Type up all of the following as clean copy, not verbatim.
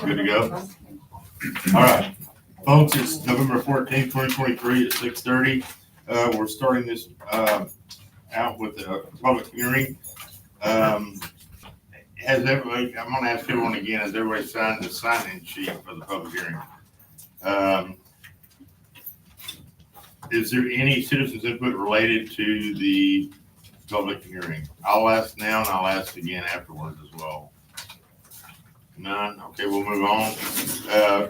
Good to go? All right, folks, it's November 14th, 2023 at 6:30. We're starting this out with a public hearing. Has everybody, I'm gonna ask everyone again, has everybody signed the sign-in sheet for the public hearing? Is there any citizens input related to the public hearing? I'll ask now and I'll ask again afterwards as well. None? Okay, we'll move on.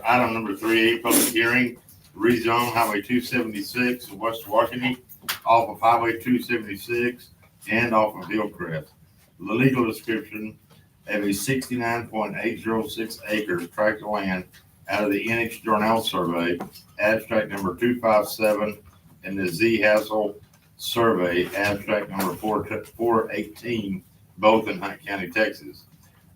Item number 3A, public hearing, rezone Highway 276 in West Tawakoni off of Highway 276 and off of Hillcrest. The legal description of a 69.806 acres tract of land out of the NH Darnell survey, abstract number 257, and the Z Hassel survey, abstract number 418, both in Hunt County, Texas,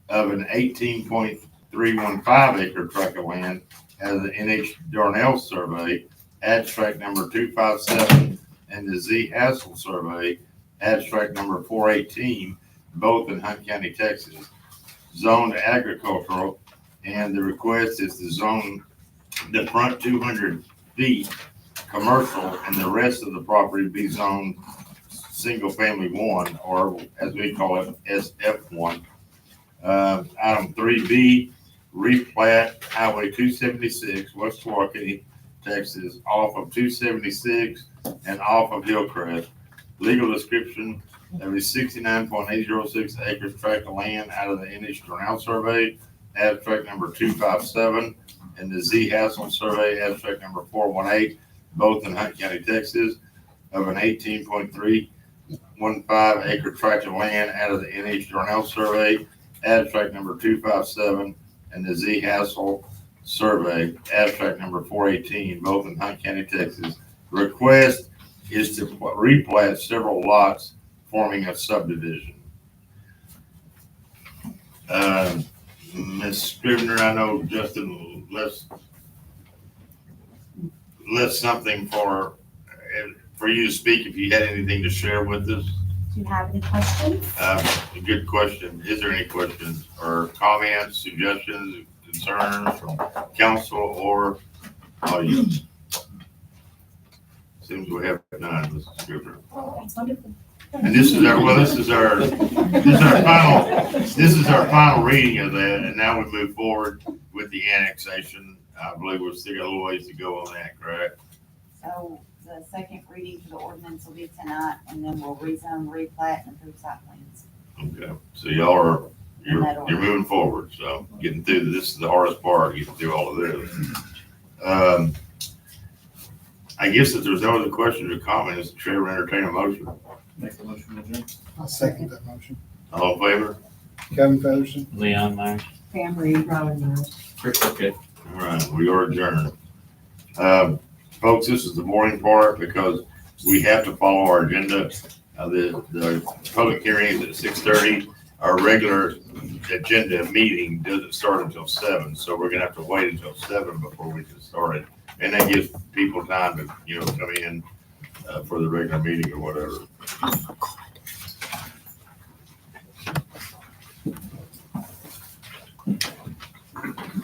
of an 18.315 acre tract of land as the NH Darnell survey, abstract number 257, and the Z Hassel survey, abstract number 418, both in Hunt County, Texas, zoned agricultural, and the request is to zone the front 200 feet commercial and the rest of the property be zoned single family 1, or as we call it, SF1. Item 3B, replat Highway 276, West Tawakoni, Texas, off of 276 and off of Hillcrest. Legal description of a 69.806 acres tract of land out of the NH Darnell survey, abstract number 257, and the Z Hassel survey, abstract number 418, both in Hunt County, Texas, of an 18.315 acre tract of land out of the NH Darnell survey, abstract number 257, and the Z Hassel survey, abstract number 418, both in Hunt County, Texas. The request is to replat several lots forming a subdivision. Ms. Scrivener, I know Justin left something for you to speak if you had anything to share with us. Do you have any questions? A good question. Is there any questions or comments, suggestions, concerns from council or audience? Seems we have none, Mr. Scrivener. Oh, that's wonderful. And this is our final reading of that, and now we move forward with the annexation. I believe we've still got a little ways to go on that, correct? So the second reading for the ordinance will be tonight, and then we'll rezone, replat, and approve site plans. Okay, so you're moving forward, so getting through this is the hardest part, getting through all of this. I guess if there's no other questions or comments, the chair will entertain a motion. Make the motion, adjourn. I'll second that motion. All in favor? Kevin Featherston. Leon Meyer. Pam Reed, Robin Meyer. Chris, okay. All right, we are adjourned. Folks, this is the boring part because we have to follow our agenda. The public hearing is at 6:30. Our regular agenda meeting doesn't start until 7, so we're gonna have to wait until 7 before we can start it. And that gives people time to, come in for the regular meeting or whatever.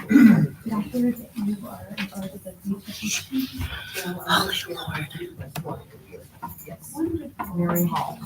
Did I hear that you are in charge of the Mary Hall.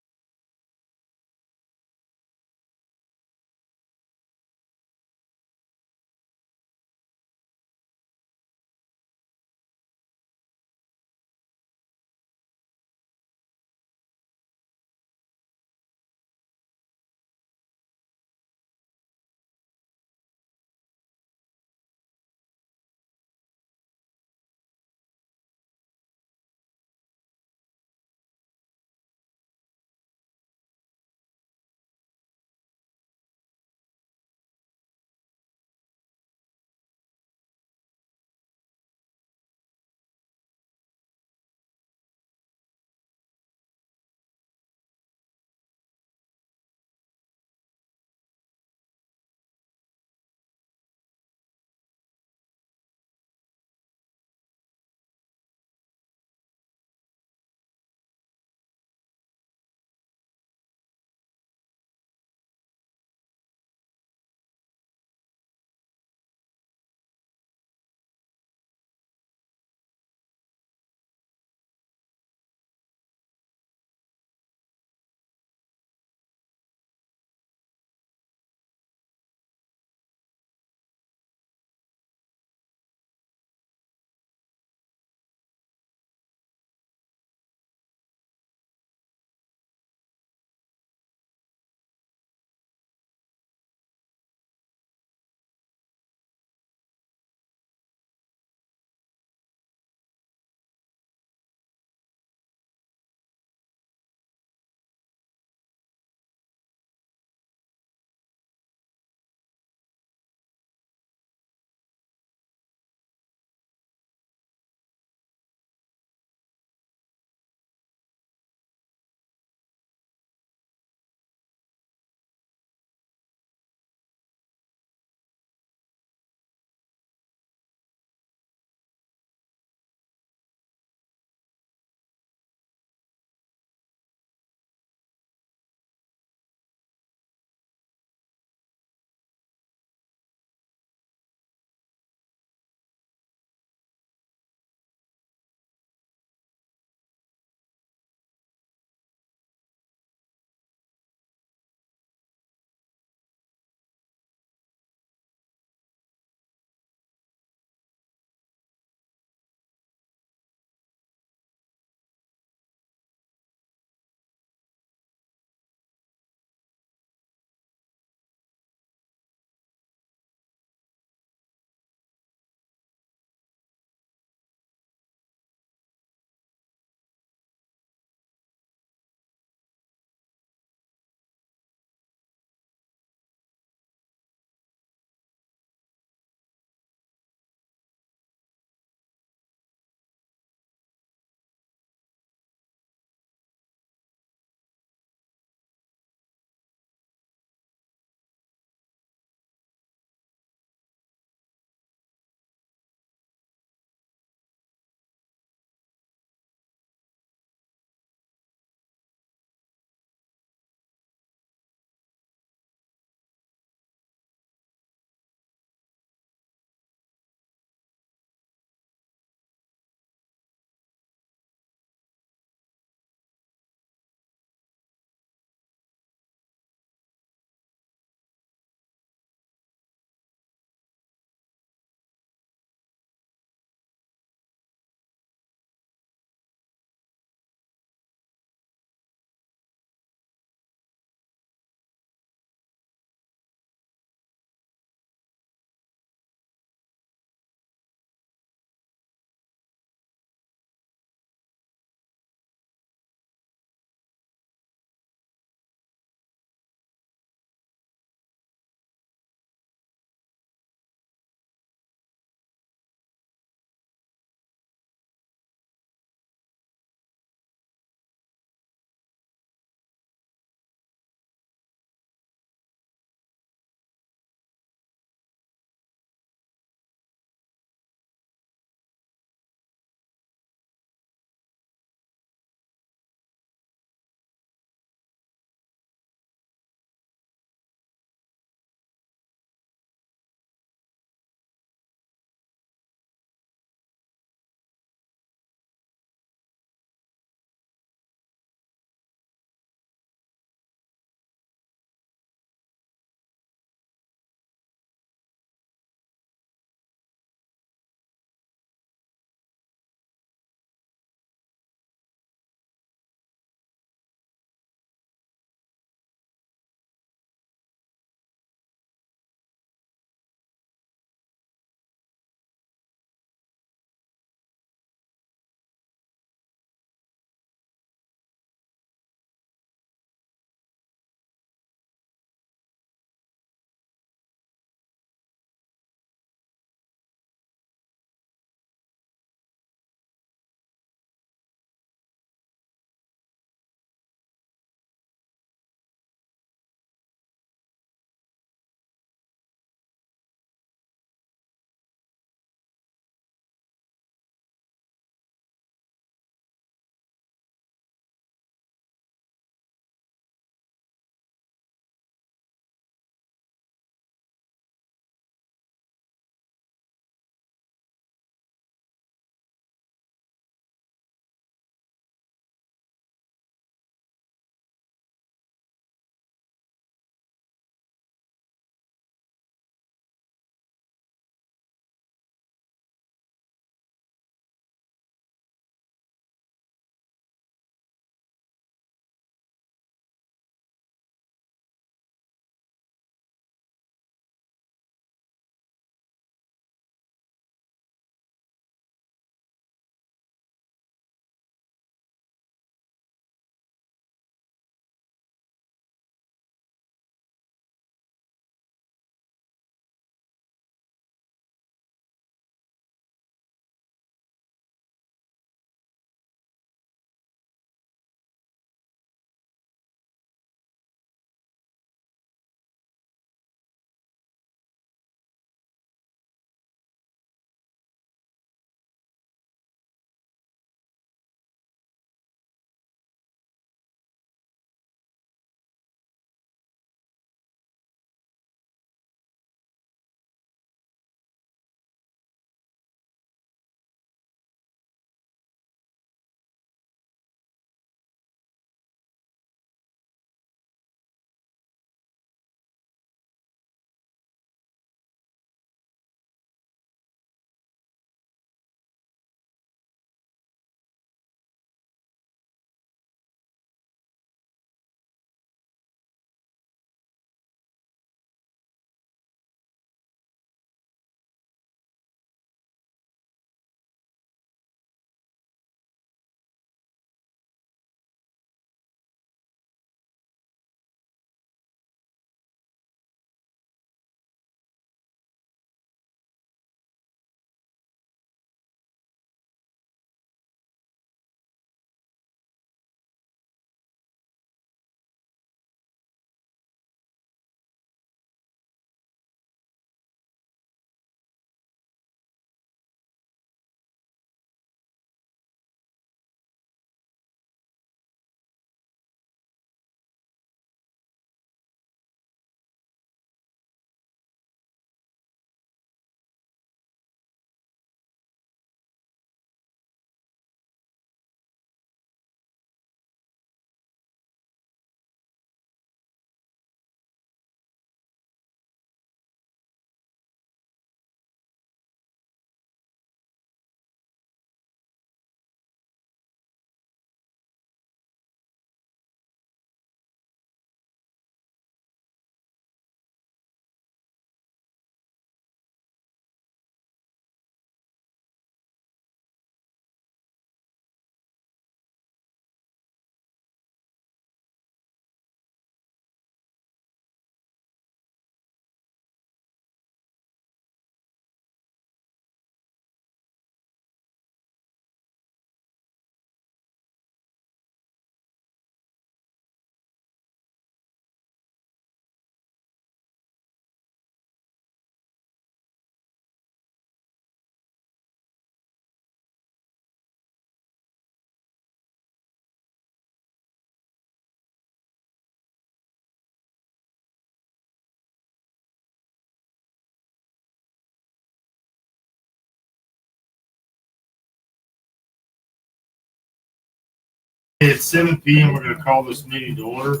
It's 7 p.m. We're gonna call this meeting to order.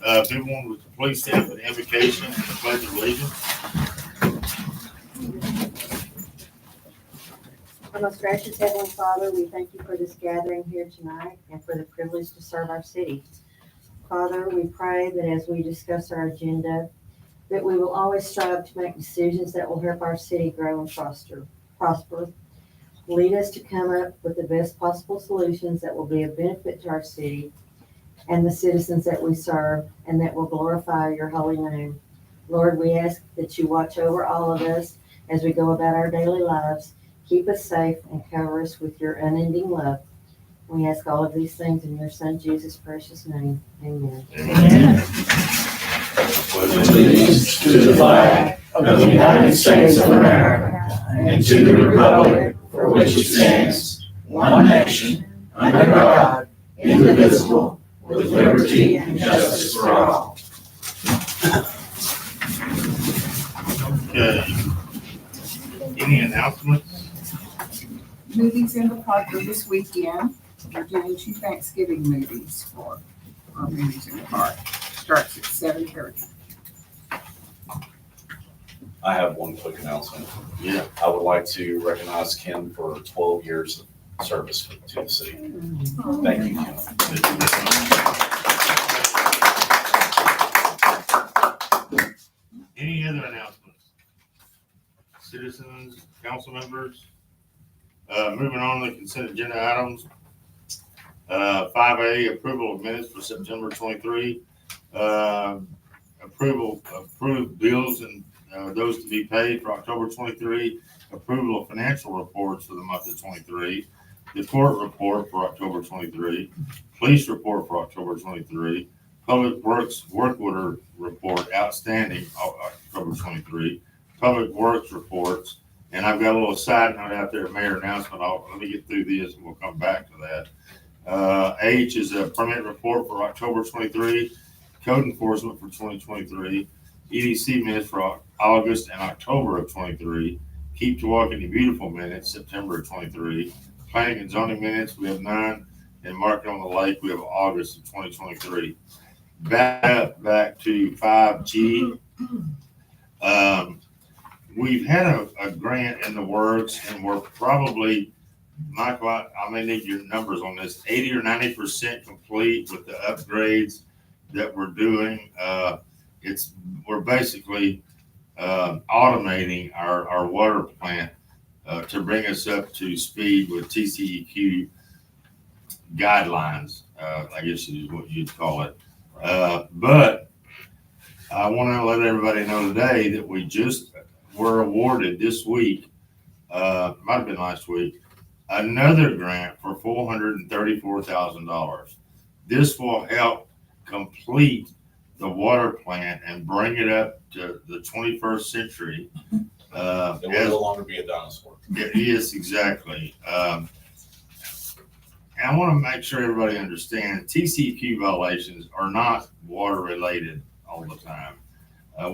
Everyone would please stand for the invocation and the pledge of allegiance. Our most gracious Heavenly Father, we thank you for this gathering here tonight and for the privilege to serve our city. Father, we pray that as we discuss our agenda, that we will always strive to make decisions that will help our city grow and prosper. Lead us to come up with the best possible solutions that will be of benefit to our city and the citizens that we serve, and that will glorify your holy name. Lord, we ask that you watch over all of us as we go about our daily lives. Keep us safe and cover us with your unending love. We ask all of these things in your Son, Jesus' precious name. Amen. Allegiance to the flag of the United States of America and to the republic for which it stands, one nation, under God, indivisible, with liberty and justice for all. Okay. Any announcements? Movies in the park for this weekend. We're doing 2 Thanksgiving movies for our movies in the park. Starts at 7:30. I have one quick announcement. Yeah. I would like to recognize Kim for 12 years of service to the city. Thank you, Kim. Any other announcements? Citizens, council members? Moving on to the consent agenda items. 5A, approval of minutes for September 23. Approved bills and those to be paid for October 23. Approval of financial reports for the month of 23. The court report for October 23. Police report for October 23. Public Works work order report outstanding October 23. Public Works reports. And I've got a little side note out there, mayor announcement. Let me get through this and we'll come back to that. H is a permit report for October 23, code enforcement for 2023, EDC minutes for August and October of 23, Keep Tawakoni Beautiful minutes, September of 23, planning and zoning minutes, we have 9, and Market on the Lake, we have August of 2023. Back to 5G. We've had a grant in the works, and we're probably, Michael, I may need your numbers on this, 80 or 90% complete with the upgrades that we're doing. We're basically automating our water plant to bring us up to speed with TCEQ guidelines, I guess is what you'd call it. But I want to let everybody know today that we just were awarded this week, might have been last week, another grant for $434,000. This will help complete the water plant and bring it up to the 21st century. It will no longer be a dinosaur. It is, exactly. And I want to make sure everybody understands TCQ violations are not water related all the time.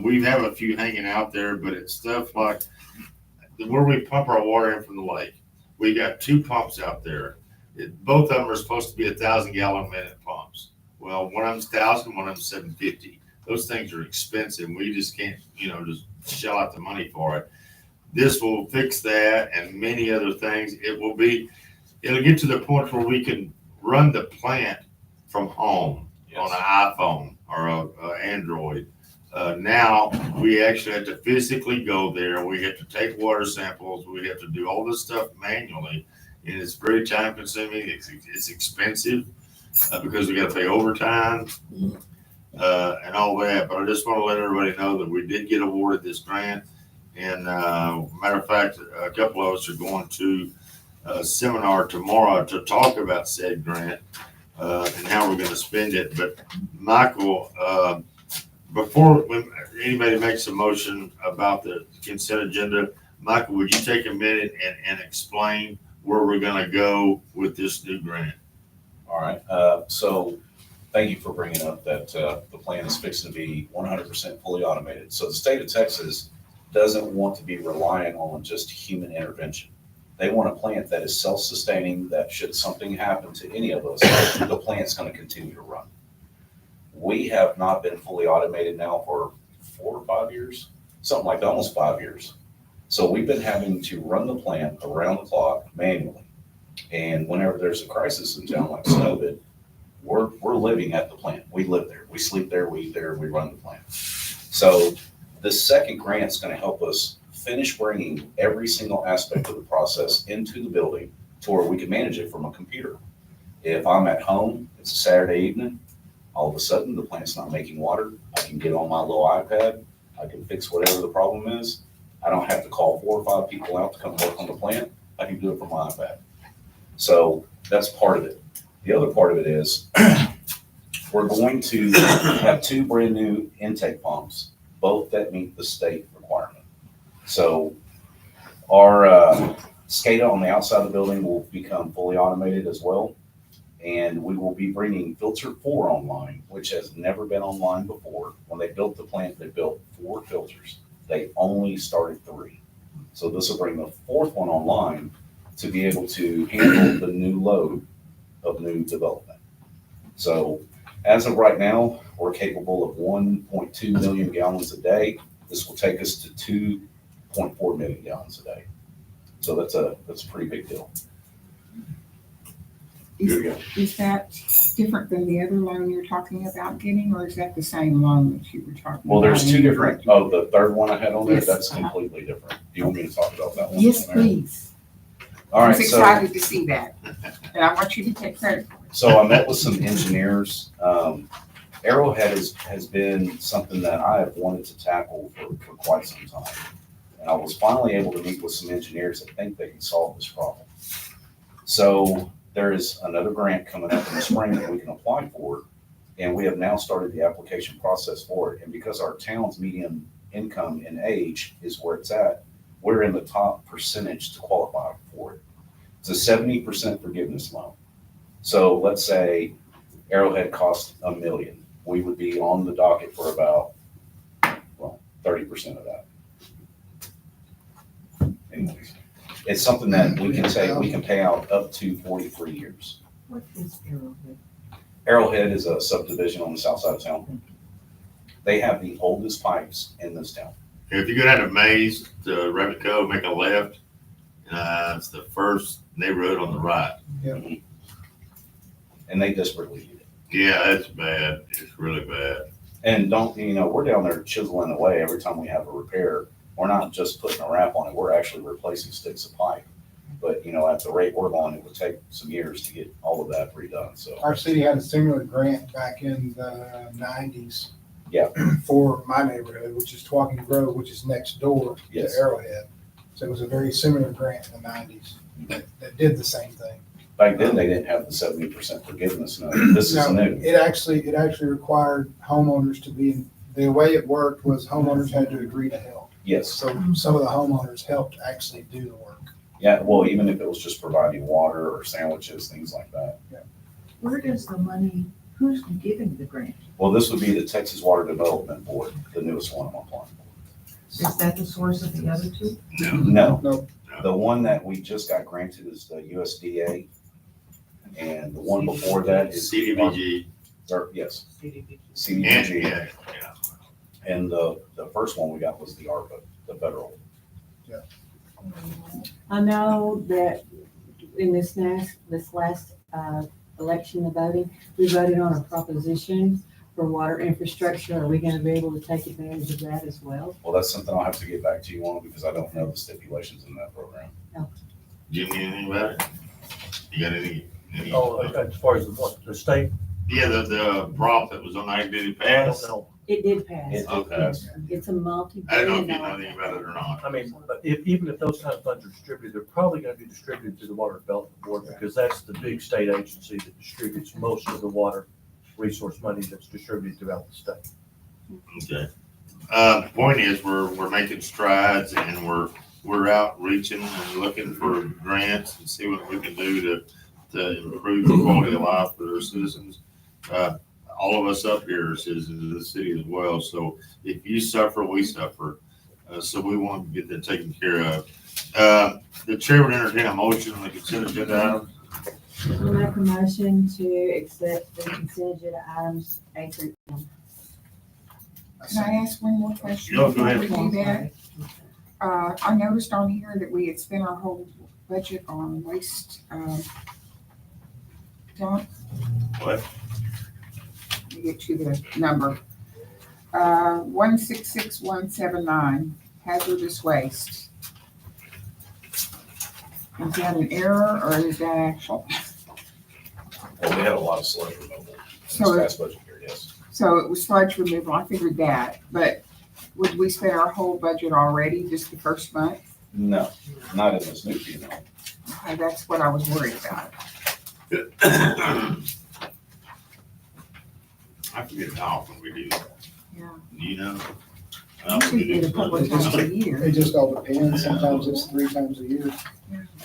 We have a few hanging out there, but it's stuff like where we pump our water in from the lake. We got 2 pumps out there. Both of them are supposed to be 1,000-gallon a minute pumps. Well, one of them's 1,000, one of them's 750. Those things are expensive. We just can't, just shell out the money for it. This will fix that and many other things. It'll get to the point where we can run the plant from home on an iPhone or a Android. Now we actually have to physically go there. We have to take water samples. We have to do all this stuff manually, and it's very time consuming. It's expensive because we got to pay overtime and all that. But I just want to let everybody know that we did get awarded this grant. And matter of fact, a couple of us are going to a seminar tomorrow to talk about said grant and how we're going to spend it. But Michael, before anybody makes a motion about the consent agenda, Michael, would you take a minute and explain where we're going to go with this new grant? All right. So thank you for bringing up that the plan is fixing to be 100% fully automated. So the state of Texas doesn't want to be relying on just human intervention. They want a plant that is self-sustaining, that should something happen to any of us, the plant's gonna continue to run. We have not been fully automated now for 4 or 5 years, something like that, almost 5 years. So we've been having to run the plant around the clock manually. And whenever there's a crisis in town like Snowbit, we're living at the plant. We live there, we sleep there, we eat there, we run the plant. So the second grant's gonna help us finish bringing every single aspect of the process into the building to where we can manage it from a computer. If I'm at home, it's a Saturday evening, all of a sudden the plant's not making water, I can get on my little iPad, I can fix whatever the problem is. I don't have to call 4 or 5 people out to come work on the plant. I can do it from my iPad. So that's part of it. The other part of it is we're going to have 2 brand new intake pumps, both that meet the state requirement. So our SCADA on the outside of the building will become fully automated as well. And we will be bringing filter 4 online, which has never been online before. When they built the plant, they built 4 filters. They only started 3. So this will bring the 4th one online to be able to handle the new load of new development. So as of right now, we're capable of 1.2 million gallons a day. This will take us to 2.4 million gallons a day. So that's a pretty big deal. Is that different than the other loan you're talking about getting, or is that the same loan that you were talking about? Well, there's 2 different, oh, the third one I had on there, Yes, that's uh-huh. completely different. Do you want me to talk about that one? Yes, Mary? please. All I right, was so. excited to see that, and I want you to take credit for it. So I met with some engineers. Arrowhead has been something that I have wanted to tackle for quite some time. And I was finally able to meet with some engineers that think they can solve this problem. So there is another grant coming up in the spring that we can apply for. And we have now started the application process for it. And because our town's median income and age is where it's at, we're in the top percentage to qualify for it. It's a 70% forgiveness loan. So let's say Arrowhead cost $1 million. We would be on the docket for about, 30% of that. Anyways, it's something that we can pay out up to 43 years. What is Arrowhead? Arrowhead is a subdivision on the south side of town. They have the oldest pipes in this town. If you go down to Mays to Rabbit Cove, make a left, it's the first neighborhood on the right. And they desperately need it. Yeah, it's bad. It's really bad. And we're down there chiseling away every time we have a repair. We're not just putting a wrap on it, we're actually replacing sticks of pipe. But, at the rate we're going, it would take some years to get all of that redone, so. Our city had a similar grant back in the 90s. Yeah. For my neighborhood, which is Tawakoni Grove, which is next door to Yes. Arrowhead. So it was a very similar grant in the 90s that did the same thing. Back then, they didn't have the 70% forgiveness. No, this is No, new. It actually required homeowners to be, the way it worked was homeowners had to agree to help. Yes. So some of the homeowners helped actually do the work. Yeah, well, even if it was just providing water or sandwiches, things like that. Where does the money, who's giving the grant? Well, this would be the Texas Water Development Board, the newest one I'm applying for. Is that the source of the other 2? No. No. The one that we just got granted is the USDA. And the one before that is. CDBG. Yes, And, CDBG. yeah. And the first one we got was the ARPA, the federal. I know that in this last election, the voting, we voted on a proposition for water infrastructure. Are we gonna be able to take advantage of that as well? Well, that's something I'll have to get back to you on because I don't know the stipulations in that program. Jimmy, anything about it? You got any? As far as the state, Yeah, the prop that was on the activity I don't pass. know. It did pass. It Okay. passed. It's a I don't know multi-billion if you know dollar. anything about it or not. I mean, but even if those kind of funds are distributed, they're probably gonna be distributed to the Water Development Board because that's the big state agency that distributes most of the water resource money that's distributed throughout the state. Okay. The point is, we're making strides and we're outreaching and looking for grants and see what we can do to improve the quality of life for our citizens. All of us up here are citizens of the city as well. So if you suffer, we suffer. So we want to get that taken care of. The chair would entertain a motion on the consent agenda items. I'll make a motion to accept the consent agenda items A through M. Can I ask one more question? Yeah, go ahead. before we do that? I noticed on here that we had spent our whole budget on waste, dump. What? Let me get you the number. 166179, hazardous waste. Is that an error or is that actual? Well, we had a lot of sludge removal in So this past budget year, yes. So it was sludge removal, I figured that, but would we spend our whole budget already, just the first month? No, not in this new FEMA. Okay, that's what I was worried about. I forget how often we do that. Yeah. Do you know? Usually do it a couple of times a year. It just all depends. Sometimes it's 3 times a year.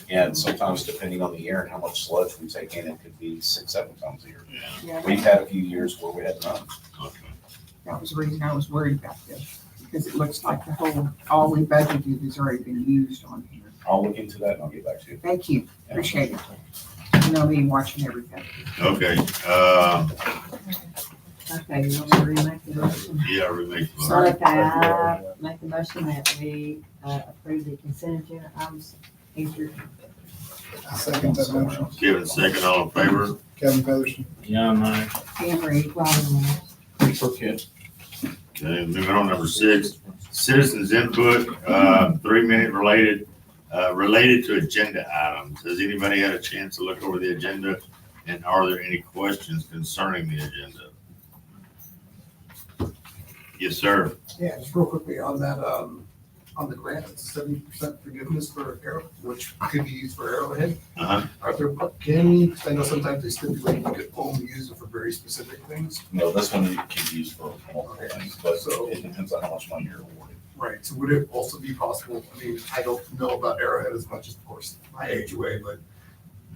And sometimes depending on the year and how much sludge we take in, it could be 6, 7 times a year. Yeah, We've had a few years where we had none. Okay. that was the reason I was worried about this, because it looks like the whole, all we budgeted has already been used on here. I'll look into that and I'll get back to you. Thank you, appreciate it. You know me watching everything. Okay, Okay, you want me to remake the motion? yeah, remake the Sorry. motion. Okay, I make the motion that we approve the consent agenda items A through M. I second that motion. Kevin, second, all in favor? Kevin Featherston. Anne Reed. Robin Morris. Okay, moving on, number 6, citizens input, 3-minute related to agenda items. Has anybody had a chance to look over the agenda? And are there any questions concerning the agenda? Yes, sir. Yeah, just real quickly on that, on the grant, it's 70% forgiveness for Arrow, which could be used for Arrowhead. Uh-huh. Are there, can, I know sometimes they stipulate you could only use it for very specific things. No, this one you can use for multiple things, but it depends on how much money you're awarded. Right, so would it also be possible, I mean, I don't know about Arrowhead as much as, of course, my HOA, but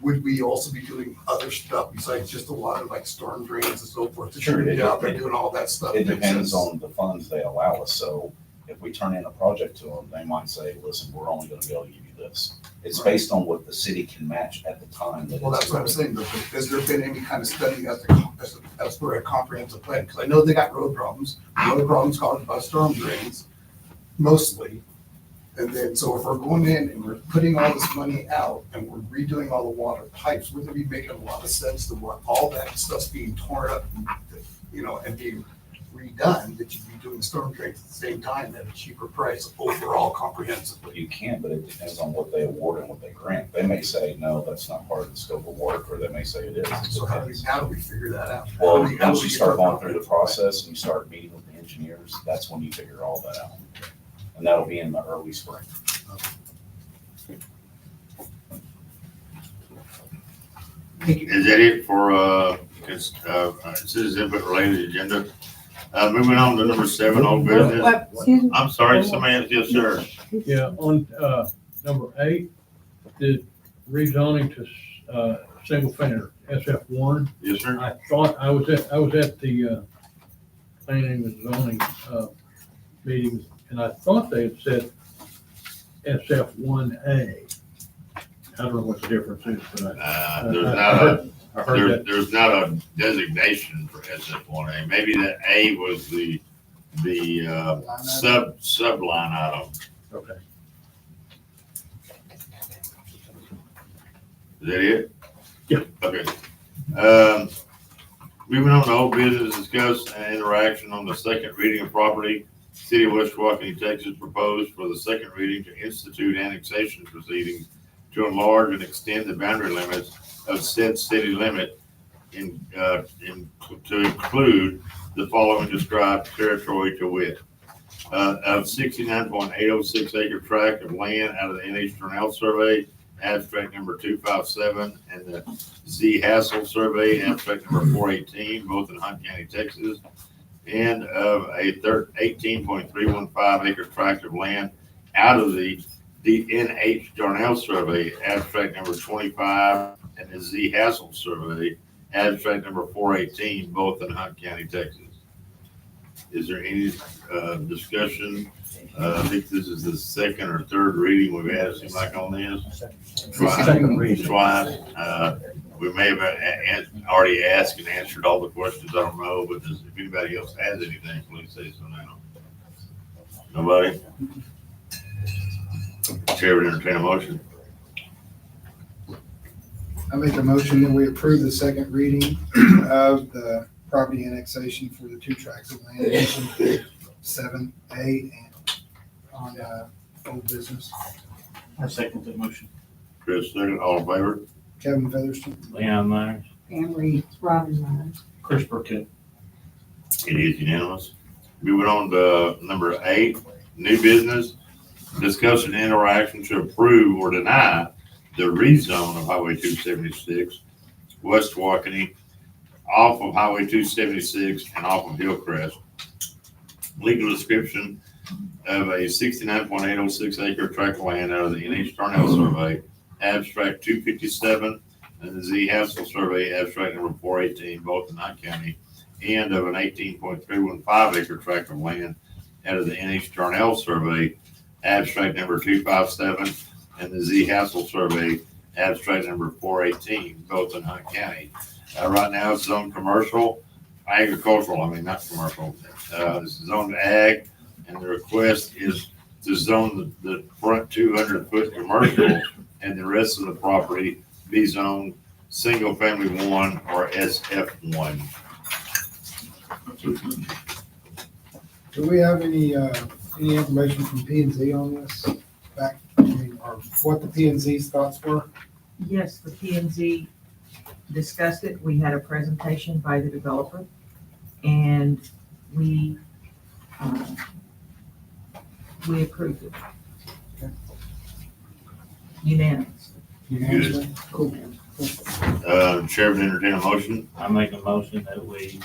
would we also be doing other stuff besides just a lot of like storm drains and so forth? To Sure, be out there doing all that stuff. It makes depends sense. on the funds they allow us. So if we turn in a project to them, they might say, listen, we're only gonna be able to give you this. It's Right. based on what the city can match at the time. that Well, it's that's what I'm awarded. saying, but has there been any kind of study as for a comprehensive plan? Because I know they got road problems, road problems caused by storm drains, mostly. And then, so if we're going in and we're putting all this money out and we're redoing all the water pipes, wouldn't it be making a lot of sense to what all that stuff's being torn up, you know, and being redone, that you'd be doing the storm drains at the same time at a cheaper price overall comprehensively? You can, but it depends on what they award and what they grant. They may say, no, that's not part of the scope of work, or they may say it is. It So how do we figure that out? How Well, do we- how do once we you get start our going through the comprehensive plan? process and you start meeting with the engineers, that's when you figure all that out. And that'll be in the early spring. Is that it for, citizens input related agenda? Moving on to number 7, old business. Excuse me? I'm sorry, somebody else, yes, sir. Yeah, on, number 8, the rezoning to, single family, SF1. Yes, sir. I thought, I was at the, planning and zoning, meeting, and I thought they had said SF1A. I don't know what the difference is, but I heard that. There's not a designation for SF1A. Maybe that A was the subline item. Okay. Is that it? Yeah. Okay. Moving on to old business, discuss and interaction on the second reading of property. City of West Tawakoni, Texas proposed for the second reading to institute annexation proceedings to enlarge and extend the boundary limits of said city limit to include the following described territory to wit. Of 69.806 acre tract of land out of the NH Darnell survey, abstract number 257, and the Z Hassel survey, abstract number 418, both in Hunt County, Texas, and of a 18.315 acre tract of land out of the NH Darnell survey, abstract number 25, and the Z Hassel survey, abstract number 418, both in Hunt County, Texas. Is there any discussion I think this is the second or third reading we've had, it seems like on this. Second reading. Twice. We may have already asked and answered all the questions, I don't know, but if anybody else has anything, please say so now. Nobody? Chair would entertain a motion. I make a motion that we approve the second reading of the property annexation for the two tracts of land, 7A and on old business. I second the motion. Chris, second, all in favor? Kevin Featherston. Leon Myers, Pam Reed. Robin Myers. Chris Burkett. It is unanimous. Moving on to number 8, new business. Discussion and interaction to approve or deny the rezone of Highway 276, West Tawakoni, off of Highway 276 and off of Hillcrest. Legal description of a 69.806 acre tract of land out of the NH Darnell survey, abstract 257, and the Z Hassel survey, abstract number 418, both in Hunt County, and of an 18.315 acre tract of land out of the NH Darnell survey, abstract number 257, and the Z Hassel survey, abstract number 418, both in Hunt County. Right now it's zoned commercial, agricultural, not commercial. This is zoned ag, and the request is to zone the front 200-foot commercial and the rest of the property be zoned single family 1 or SF1. Do we have any information from P and Z on this? Or what the P and Z's thoughts were? Yes, the P and Z discussed it. We had a presentation by the developer, and we approved it. Okay. Unanimous. Unanimously? Cool. Chairman, entertain a motion. I make a motion that we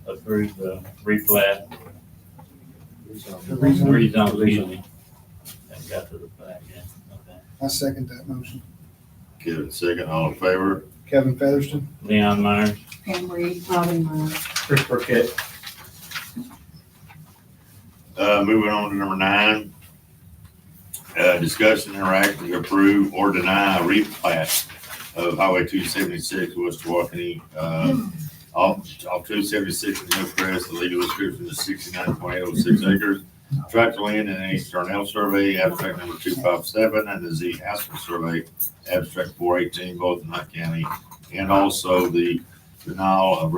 approve the replat. Rezone, excuse me. That got to the fact, yeah, okay. I second that motion. Give it a second, all in favor? Kevin Featherston. Leon Myers, Pam Reed. Robin Myers. Chris Burkett. Moving on to number 9. Discussion, interaction to approve or deny a replat of Highway 276 West Tawakoni, off 276 in Hillcrest. The legal description is 69.806 acres. Tract of land in NH Darnell survey, abstract number 257, and the Z Haskell survey, abstract 418, both in Hunt County, and also the denial of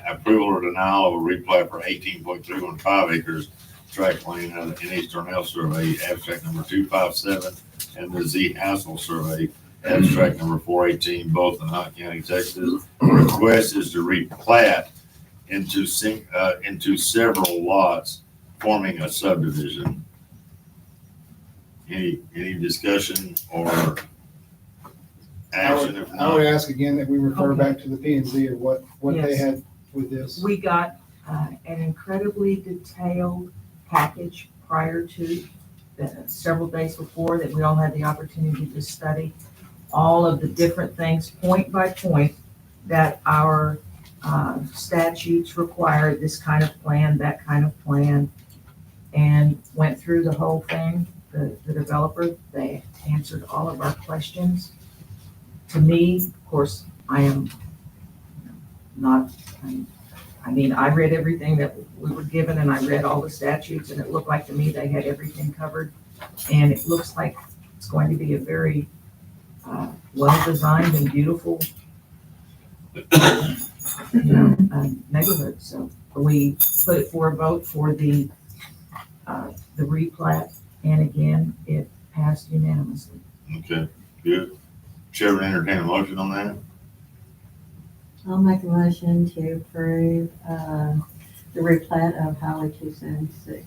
approval or denial of a replat for 18.315 acres. Tract of land out of the NH Darnell survey, abstract number 257, and the Z Haskell survey, abstract number 418, both in Hunt County, Texas. The request is to replat into several lots, forming a subdivision. Any discussion or action? If I would not, ask again that we refer Okay. back to the P and Z of what they Yes. had with this. We got an incredibly detailed package prior to, several days before, that we all had the opportunity to study all of the different things, point by point, that our statutes require, this kind of plan, that kind of plan, and went through the whole thing. The developer, they answered all of our questions. To me, of course, I am not, I read everything that we were given, and I read all the statutes, and it looked like to me they had everything covered. And it looks like it's going to be a very well-designed and beautiful neighborhood. So we put it for a vote for the replat, and again, it passed unanimously. okay, good. Chairman, entertain a motion on that. I'll make a motion to approve the replat of Highway 276.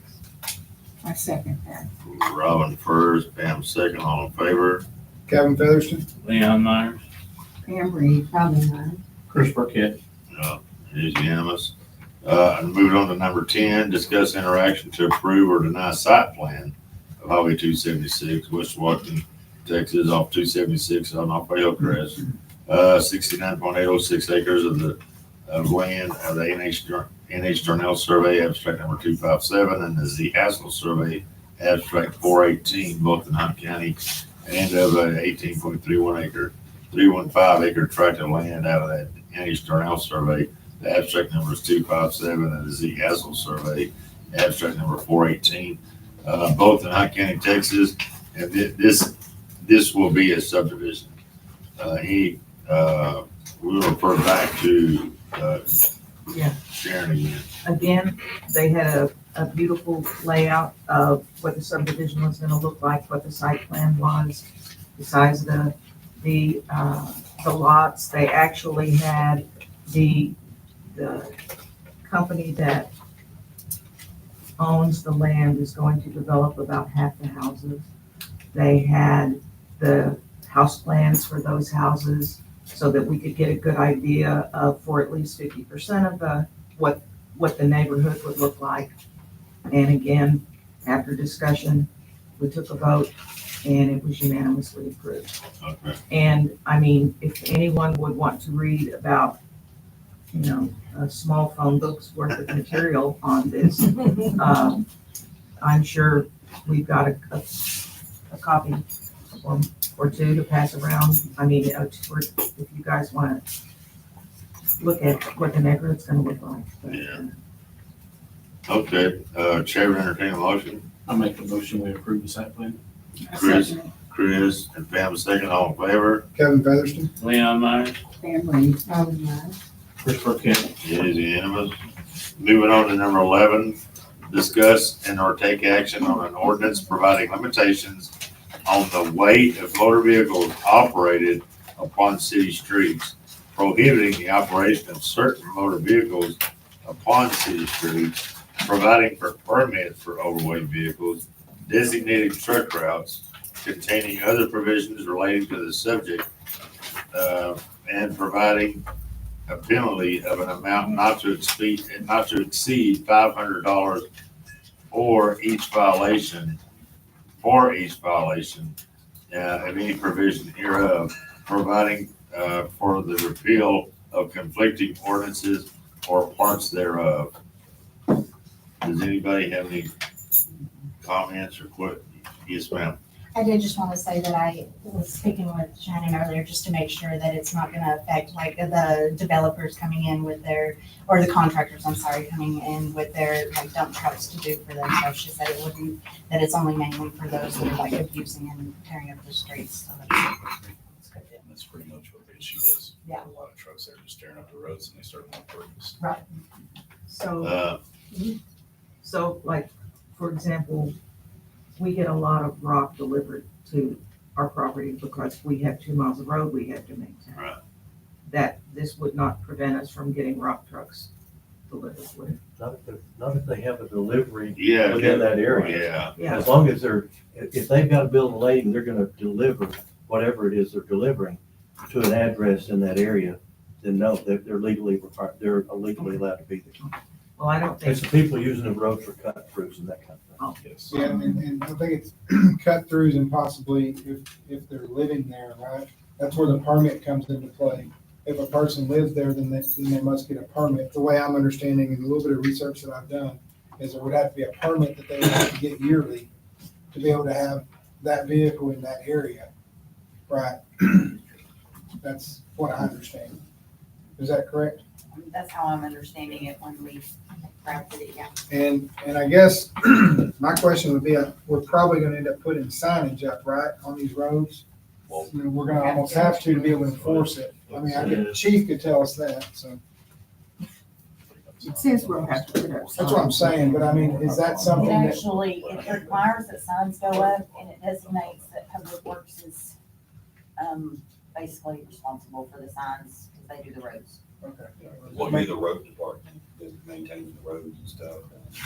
I second that. Robin first, Pam second, all in favor? Kevin Featherston. Leon Myers, Pam Reed. Robin Myers. Chris Burkett. It is unanimous. And moving on to number 10, discuss interaction to approve or deny site plan of Highway 276, West Washington, Texas, off 276 on off Hillcrest. 69.806 acres of land of the NH Darnell survey, abstract number 257, and the Z Hassel survey, abstract 418, both in Hunt County, and of a 315 acre tract of land out of that NH Darnell survey. The abstract number is 257, and the Z Hassel survey, abstract number 418, both in Hunt County, Texas. And this will be a subdivision. We will refer back to Yeah. Sharon again. Again, they had a beautiful layout of what the subdivision was gonna look like, what the site plan was, the size of the lots. They actually had the company that owns the land is going to develop about half the houses. They had the house plans for those houses so that we could get a good idea of, for at least 50% of what the neighborhood would look like. And again, after discussion, we took a vote and it was unanimously approved. Okay. And I mean, if anyone would want to read about, a small phone book's worth of material on this, I'm sure we've got a copy or two to pass around. I mean, if you guys want to look at what the neighborhood's going to look like. But, Yeah. Okay, Chair will entertain a motion. I make a motion, we approve the site plan. Chris and Pam second, all in favor? Kevin Featherston? Leon Meyer, Family. Christopher Kent. It is unanimous. Moving on to number 11, discuss and or take action on an ordinance providing limitations on the weight of motor vehicles operated upon city streets, prohibiting the operation of certain motor vehicles upon city streets, providing for permits for overweight vehicles, designating truck routes, containing other provisions relating to the subject, and providing a penalty of an amount not to exceed $500 for each violation of any provision hereof, providing for the repeal of conflicting ordinances or parts thereof. Does anybody have any comments or questions? Yes, ma'am. I did just want to say that I was speaking with Shannon earlier, just to make sure that it's not going to affect like the developers coming in with or the contractors, I'm sorry, coming in with their like dump trucks to do for them. So she said it wouldn't, that it's only mainly for those that are like abusing and tearing up the streets. So that's good. That's pretty much what the issue is. Yeah. A lot of trucks that are just tearing up the roads and they start on purpose. Right. So like, for example, we get a lot of rock delivered to our property because we have 2 miles of road we have to maintain. Right. That this would not prevent us from getting rock trucks delivered, would it? Not if they have a delivery Yeah. within that area. Yeah. Yeah. As long as if they've got a bill of lading, they're gonna deliver whatever it is they're delivering to an address in that area, then no, they're legally required, they're illegally allowed to be there. Well, I don't think, It's the people using the road for cut throughs and that kind of thing. Yes. Yeah, and I think it's cut throughs and possibly if they're living there, right? That's where the permit comes into play. If a person lives there, then they must get a permit. The way I'm understanding and a little bit of research that I've done is there would have to be a permit that they would have to get yearly to be able to have that vehicle in that area. Right. That's what I understand. Is that correct? That's how I'm understanding it when we crafted it, yeah. And I guess my question would be, we're probably gonna end up putting signage up, right, on these roads? Well, I mean, we're gonna almost have to be able to enforce it. I mean, the chief could tell us that, so. It says we'll have to put up. That's what I'm saying, but I mean, is that something It that, actually, it requires that signs go up and it designates that Public Works is, basically responsible for the signs because they do the roads. What be the road department that maintains the roads and stuff?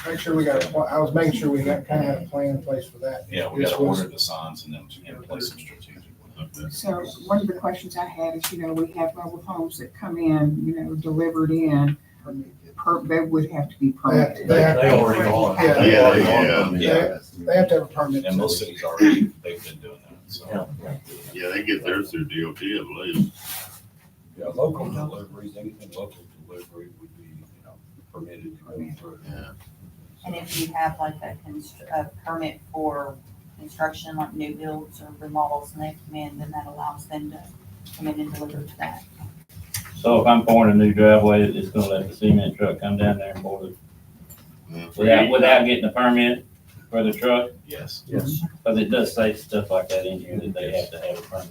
make sure we got, I was making sure we got, kind of had a plan in place for that. Yeah, we gotta order the signs and then place them strategically. So one of the questions I had is, we have mobile homes that come in, delivered in, they would have to be permitted. They have- They already are. Yeah. Yeah. They have to have a permit. And most cities already, they've been doing that, so. Yeah. Yeah, they get theirs through DOT, I believe. Yeah, local deliveries, anything local delivery would be, permitted. Yeah. And if you have like a permit for construction, like new builds or remodels, and they come in, then that allows them to come in and deliver to that. So if I'm pouring a new driveway, it's gonna let the cement truck come down there and pour it without getting a permit for the truck? Yes. Yes. Because it does say stuff like that in here, that they have to have a permit.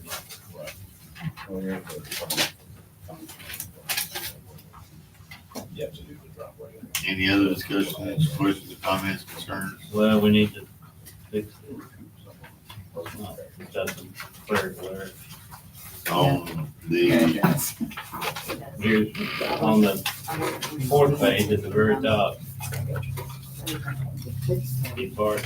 You have to do the driveway. Any other discussions, questions, comments, concerns? Well, we need to fix it. That's some clear glare. On Yeah, the, it does. Here's on the fourth page at the very top. Key part,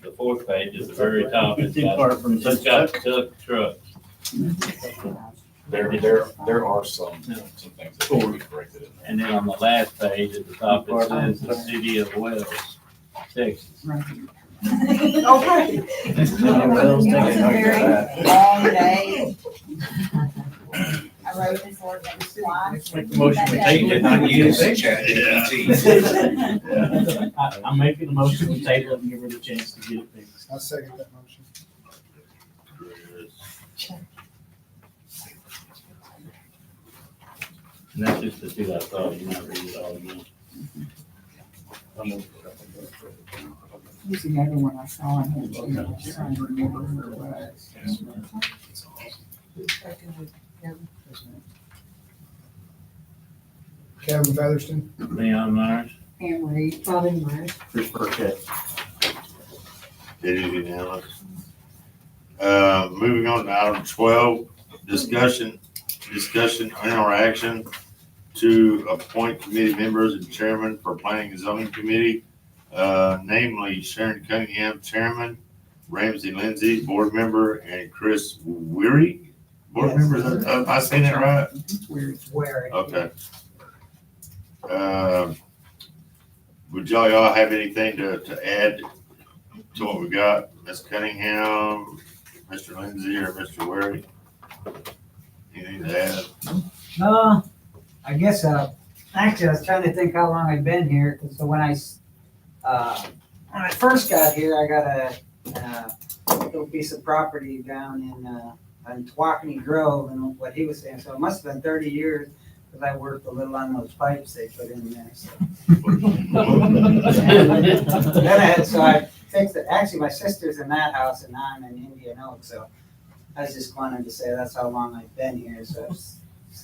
the fourth page is the very top. It's got tuck truck. There are some things that can be corrected in there. And then on the last page at the top, it says the city of Wells, Texas. Okay. It was a very long day. I wrote this ordinance twice. Make the motion we table it. Not use ChatGPT. I'm making the motion we table it and give her the chance to get it fixed. I'll second that motion. And that's just the two I saw, you might read it all again. Here's the other one I saw in here, too. I'm trying to remember who it was. Kevin Featherston? Leon Myers? Pam Reed. Robin Myers. Chris Burkett. it is unanimous. Moving on to item 12, discussion and/or action to appoint committee members and chairman for planning and zoning committee, namely Sharon Cunningham, chairman, Ramsey Lindsay, board member, and Chris Weary, board member. Am I saying that right? Weird. Okay. Would y'all have anything to add to what we got? Ms. Cunningham, Mr. Lindsay, or Mr. Wary? Anything to add? I guess, actually, I was trying to think how long I've been here, because when I first got here, I got a little piece of property down in Tawakoni Grove, and what he was saying, so it must have been 30 years, because I worked a little on those pipes they put in there, so. So I fixed it, actually, my sister's in that house, and I'm in Indian Oak, so I was just wanted to say that's how long I've been here, so.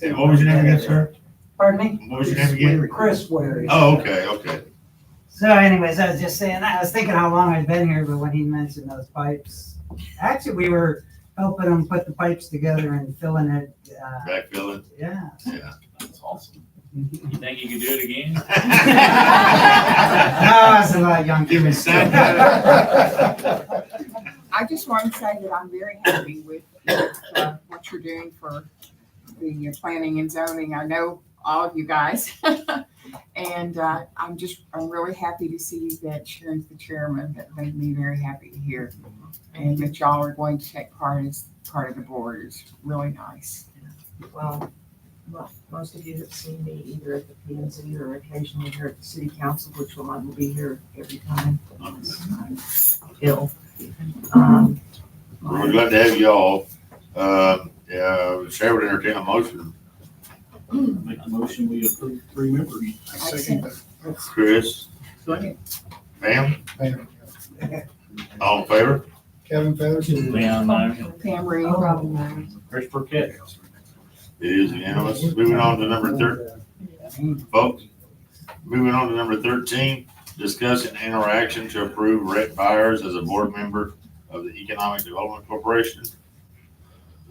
Hey, what was your name again, sir? Pardon me? What was your name again? Chris Wary. Oh, okay. So anyways, I was just saying, I was thinking how long I've been here, but when he mentioned those pipes, actually, we were helping him put the pipes together and filling it, Backfilling? yeah. Yeah. That's awesome. You think you could do it again? No, I was a lot younger. Give me a second. I just want to say that I'm very happy with what you're doing for the planning and zoning. I know all of you guys. And I'm really happy to see that Sharon's the chairman. That made me very happy to hear. And that y'all are going to take part as part of the board is really nice. Well, most of you have seen me either at the P and Z or occasionally here at the city council, which will I will be here every time I'm ill. We're glad to have y'all. Chair would entertain a motion. Make the motion, we approve 3 members. I second that. Chris? Second. Pam? Pam. All in favor? Kevin Featherston? Leon Myers? Pam Reed. Robin Myers. Chris Burkett. It is unanimous. Moving on to number 13, folks. Moving on to number 13, discussion and or action to approve Rhett Byers as a board member of the Economic Development Corporation.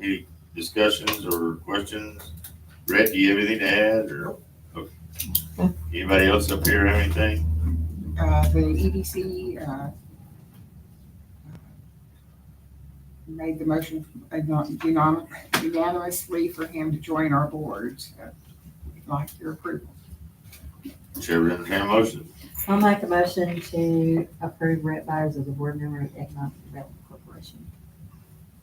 Any discussions or questions? Rhett, do you have anything to add, or anybody else up here have anything? The EDC made the motion unanimously for him to join our board. So we'd like your approval. Chair would entertain a motion. I'll make a motion to approve Rhett Byers as a board member of the Economic Development Corporation.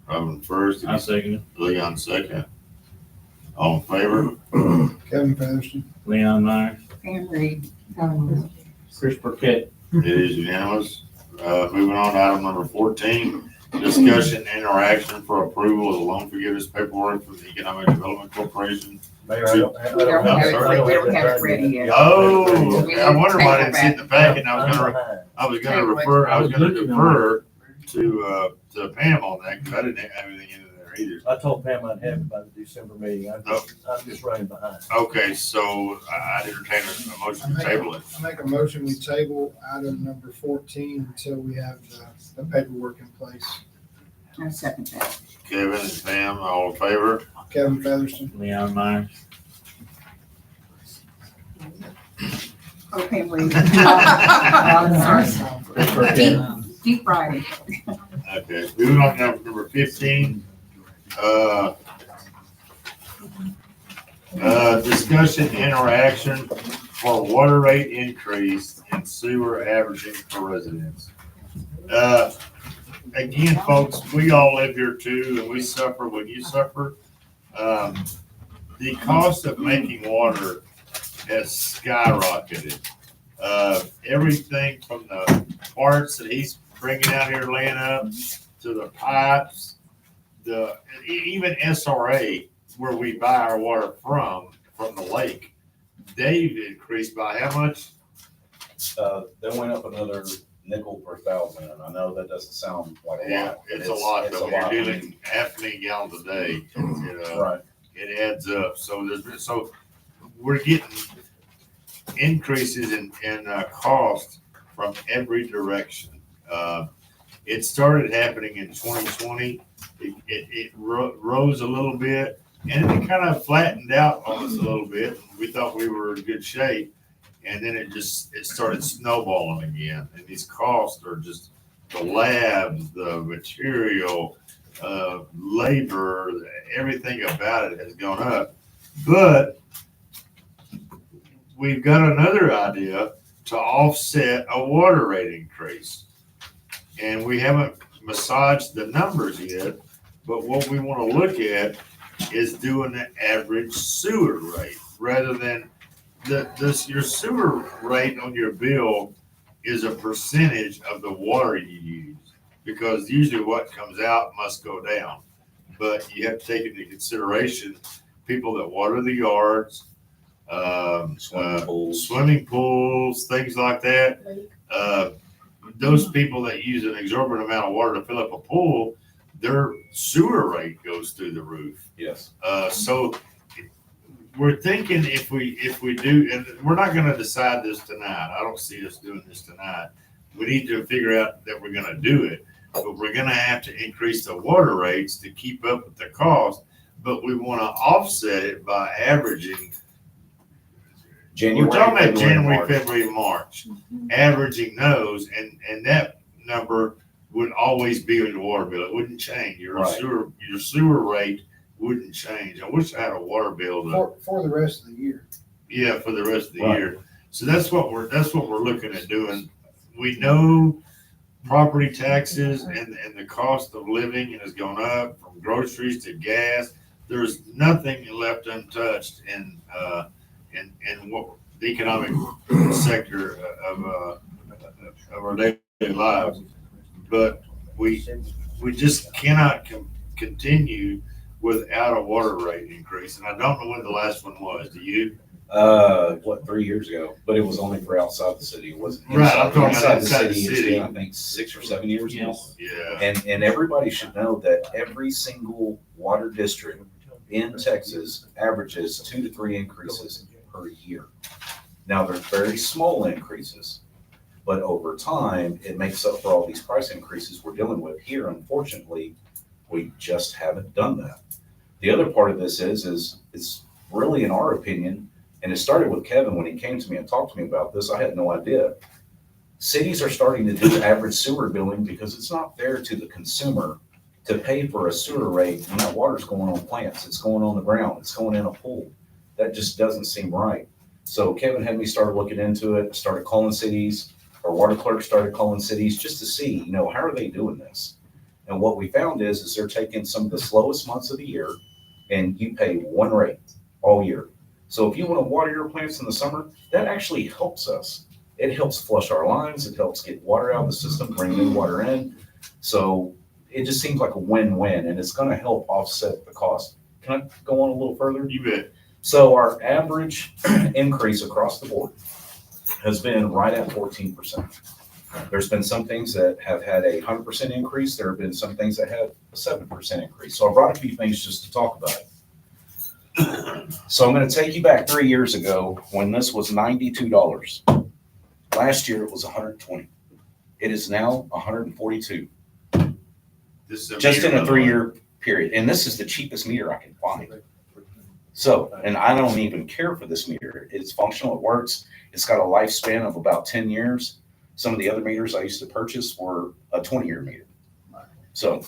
Robin first, I second it. Leon second. All in favor? Kevin Featherston. Leon Meyer, Pam Reed. Chris Burkett. It is unanimous. Moving on to item number 14, discussion and interaction for approval of the loan forgiveness paperwork from the Economic Development Corporation. Mayor, I don't have. We don't have it, I'm we don't have it ready yet. Oh, We I wonder why I need didn't to see it in the packet, and I was gonna, behind. I was gonna Table it. refer, I was gonna looking defer to Pam on that, because I didn't have anything in there either. I told Pam I'd have it by the December meeting. I'm just running behind. Okay, so I'd entertain a motion to table it. I make a motion, we table item number 14 until we have the paperwork in place. I second that. Kevin and Pam, all in favor? Kevin Featherston. Leon Meyer, Oh, Pam Reed. Sorry. Chris Burkett. Deep Friday. Okay, moving on to number 15. Discussion interaction for water rate increase and sewer averaging for residents. Again, folks, we all live here too, and we suffer when you suffer. The cost of making water has skyrocketed. Everything from the parts that he's bringing out here, laying up, to the pipes, even SRA, where we buy our water from the lake, they've increased by how much? They went up another nickel per thousand, and I know that doesn't sound like a Yeah, lot. but it's a lot, it's though. a You're lot. dealing half a million gallons a day, you know, Right. it adds up. So we're getting increases in cost from every direction. It started happening in 2020. It rose a little bit, and it kind of flattened out on us a little bit. We thought we were in good shape, and then it started snowballing again. And these costs are just the labs, the material, labor, everything about it has gone up. But we've got another idea to offset a water rate increase. And we haven't massaged the numbers yet, but what we want to look at is doing the average sewer rate rather than your sewer rate on your bill is a percentage of the water you use, because usually what comes out must go down. But you have to take into consideration people that water the yards, swimming pools, things like that. Those people that use an exorbitant amount of water to fill up a pool, their sewer rate goes through the roof. Yes. So we're thinking if we do, and we're not going to decide this tonight. I don't see us doing this tonight. We need to figure out that we're going to do it, but we're going to have to increase the water rates to keep up with the cost. But we want to offset it by averaging. January, We're talking about January, March. February, March, averaging those, and that number would always be on your water bill. It wouldn't change. Your Right. sewer rate wouldn't change. I wish I had a water bill For the rest of the year. yeah, for the rest of the Right. year. So that's what we're looking at doing. We know property taxes and the cost of living has gone up, from groceries to gas. There's nothing left untouched in what the economic sector of our daily lives. But we just cannot continue without a water rate increase. And I don't know when the last one was. Do you? 3 years ago? But it was only for outside the city. It wasn't Right, I'm talking about inside inside the It's city. been, I think 6 or 7 years now. Yeah. And everybody should know that every single water district in Texas averages 2 to 3 increases per year. Now, they're very small increases, but over time, it makes up for all these price increases we're dealing with here. Unfortunately, we just haven't done that. The other part of this is really, in our opinion, and it started with Kevin when he came to me and talked to me about this. I had no idea. Cities are starting to do average sewer billing because it's not fair to the consumer to pay for a sewer rate when that water's going on plants, it's going on the ground, it's going in a pool. That just doesn't seem right. So Kevin had me start looking into it, started calling cities, our water clerk started calling cities just to see, how are they doing this? And what we found is they're taking some of the slowest months of the year and you pay one rate all year. So if you want to water your plants in the summer, that actually helps us. It helps flush our lines. It helps get water out of the system, bring new water in. So it just seems like a win-win, and it's going to help offset the cost. Can I go on a little further? You bet. So our average increase across the board has been right at 14%. There's been some things that have had a 100% increase. There have been some things that had a 7% increase. So I brought a few things just to talk about it. So I'm going to take you back 3 years ago when this was $92. Last year it was 120. It is now 142. This is a Just in meter a 3-year period. And this is the cheapest meter I can find. So, and I don't even care for this meter. It's functional, it works. It's got a lifespan of about 10 years. Some of the other meters I used to purchase were a 20-year meter. So,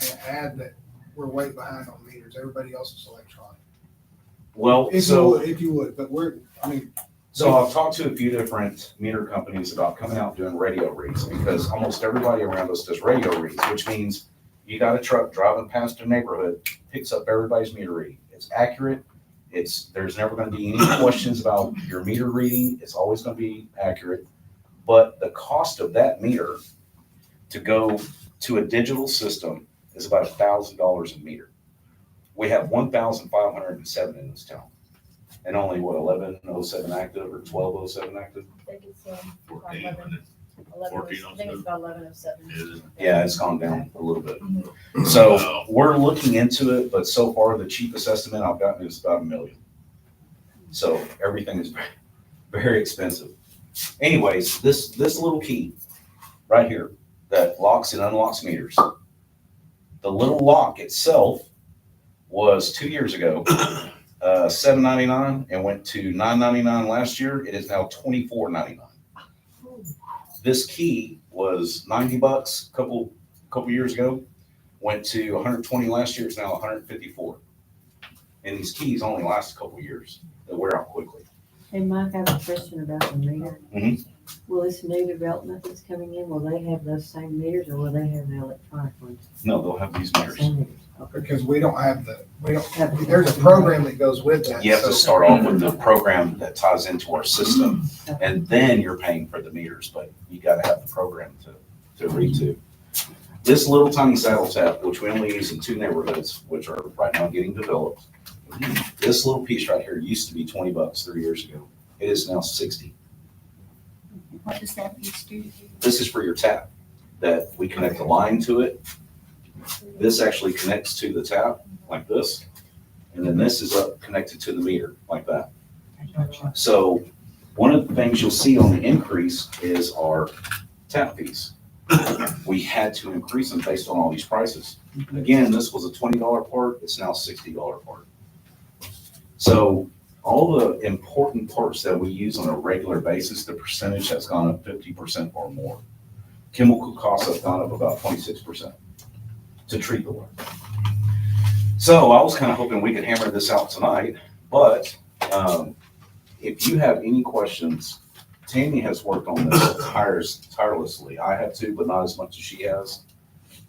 And add that we're way behind on meters. Everybody else is electronic. well, If you would, but so I've talked to a few different meter companies about coming out doing radio reads because almost everybody around us does radio reads, which means you got a truck driving past a neighborhood, picks up everybody's meter reading. It's accurate. There's never going to be any questions about your meter reading. It's always going to be accurate. But the cost of that meter to go to a digital system is about $1,000 a meter. We have 1,507 in this town. And only, 1107 active or 1207 active? I think it's 14, 11, 14 I think it's about 1107. Is it? Yeah, it's gone down a little bit. So we're looking into it, but so far the cheapest estimate I've gotten is about $1 million. So everything is very expensive. Anyways, this little key right here that locks and unlocks meters. The little lock itself was 2 years ago, $7.99 and went to $9.99 last year. It is now $24.99. This key was $90 a couple years ago, went to $120 last year. It's now $154. And these keys only last a couple years. They wear out quickly. Hey, Mike, I have a question about the meter. Mhm. Will this new development that's coming in, will they have those same meters or will they have the electronic ones? No, they'll have these meters. Same meters. Okay. because we don't have there's a program that goes with that. You have to so- start off with the program that ties into our system, and then you're paying for the meters, but you gotta have the program to read to. This little tiny saddle tap, which we only use in 2 neighborhoods, which are right now getting developed. This little piece right here used to be $20 3 years ago. It is now 60. What does that piece do? This is for your tap, that we connect the line to it. This actually connects to the tap like this, and then this is up connected to the meter like that. So one of the things you'll see on the increase is our tap fees. We had to increase them based on all these prices. Again, this was a $20 part, it's now $60 part. So all the important parts that we use on a regular basis, the percentage has gone up 50% or more. Chemical costs have gone up about 26% to treat the water. So I was kind of hoping we could hammer this out tonight, but if you have any questions, Tammy has worked on this tirelessly. I have too, but not as much as she has.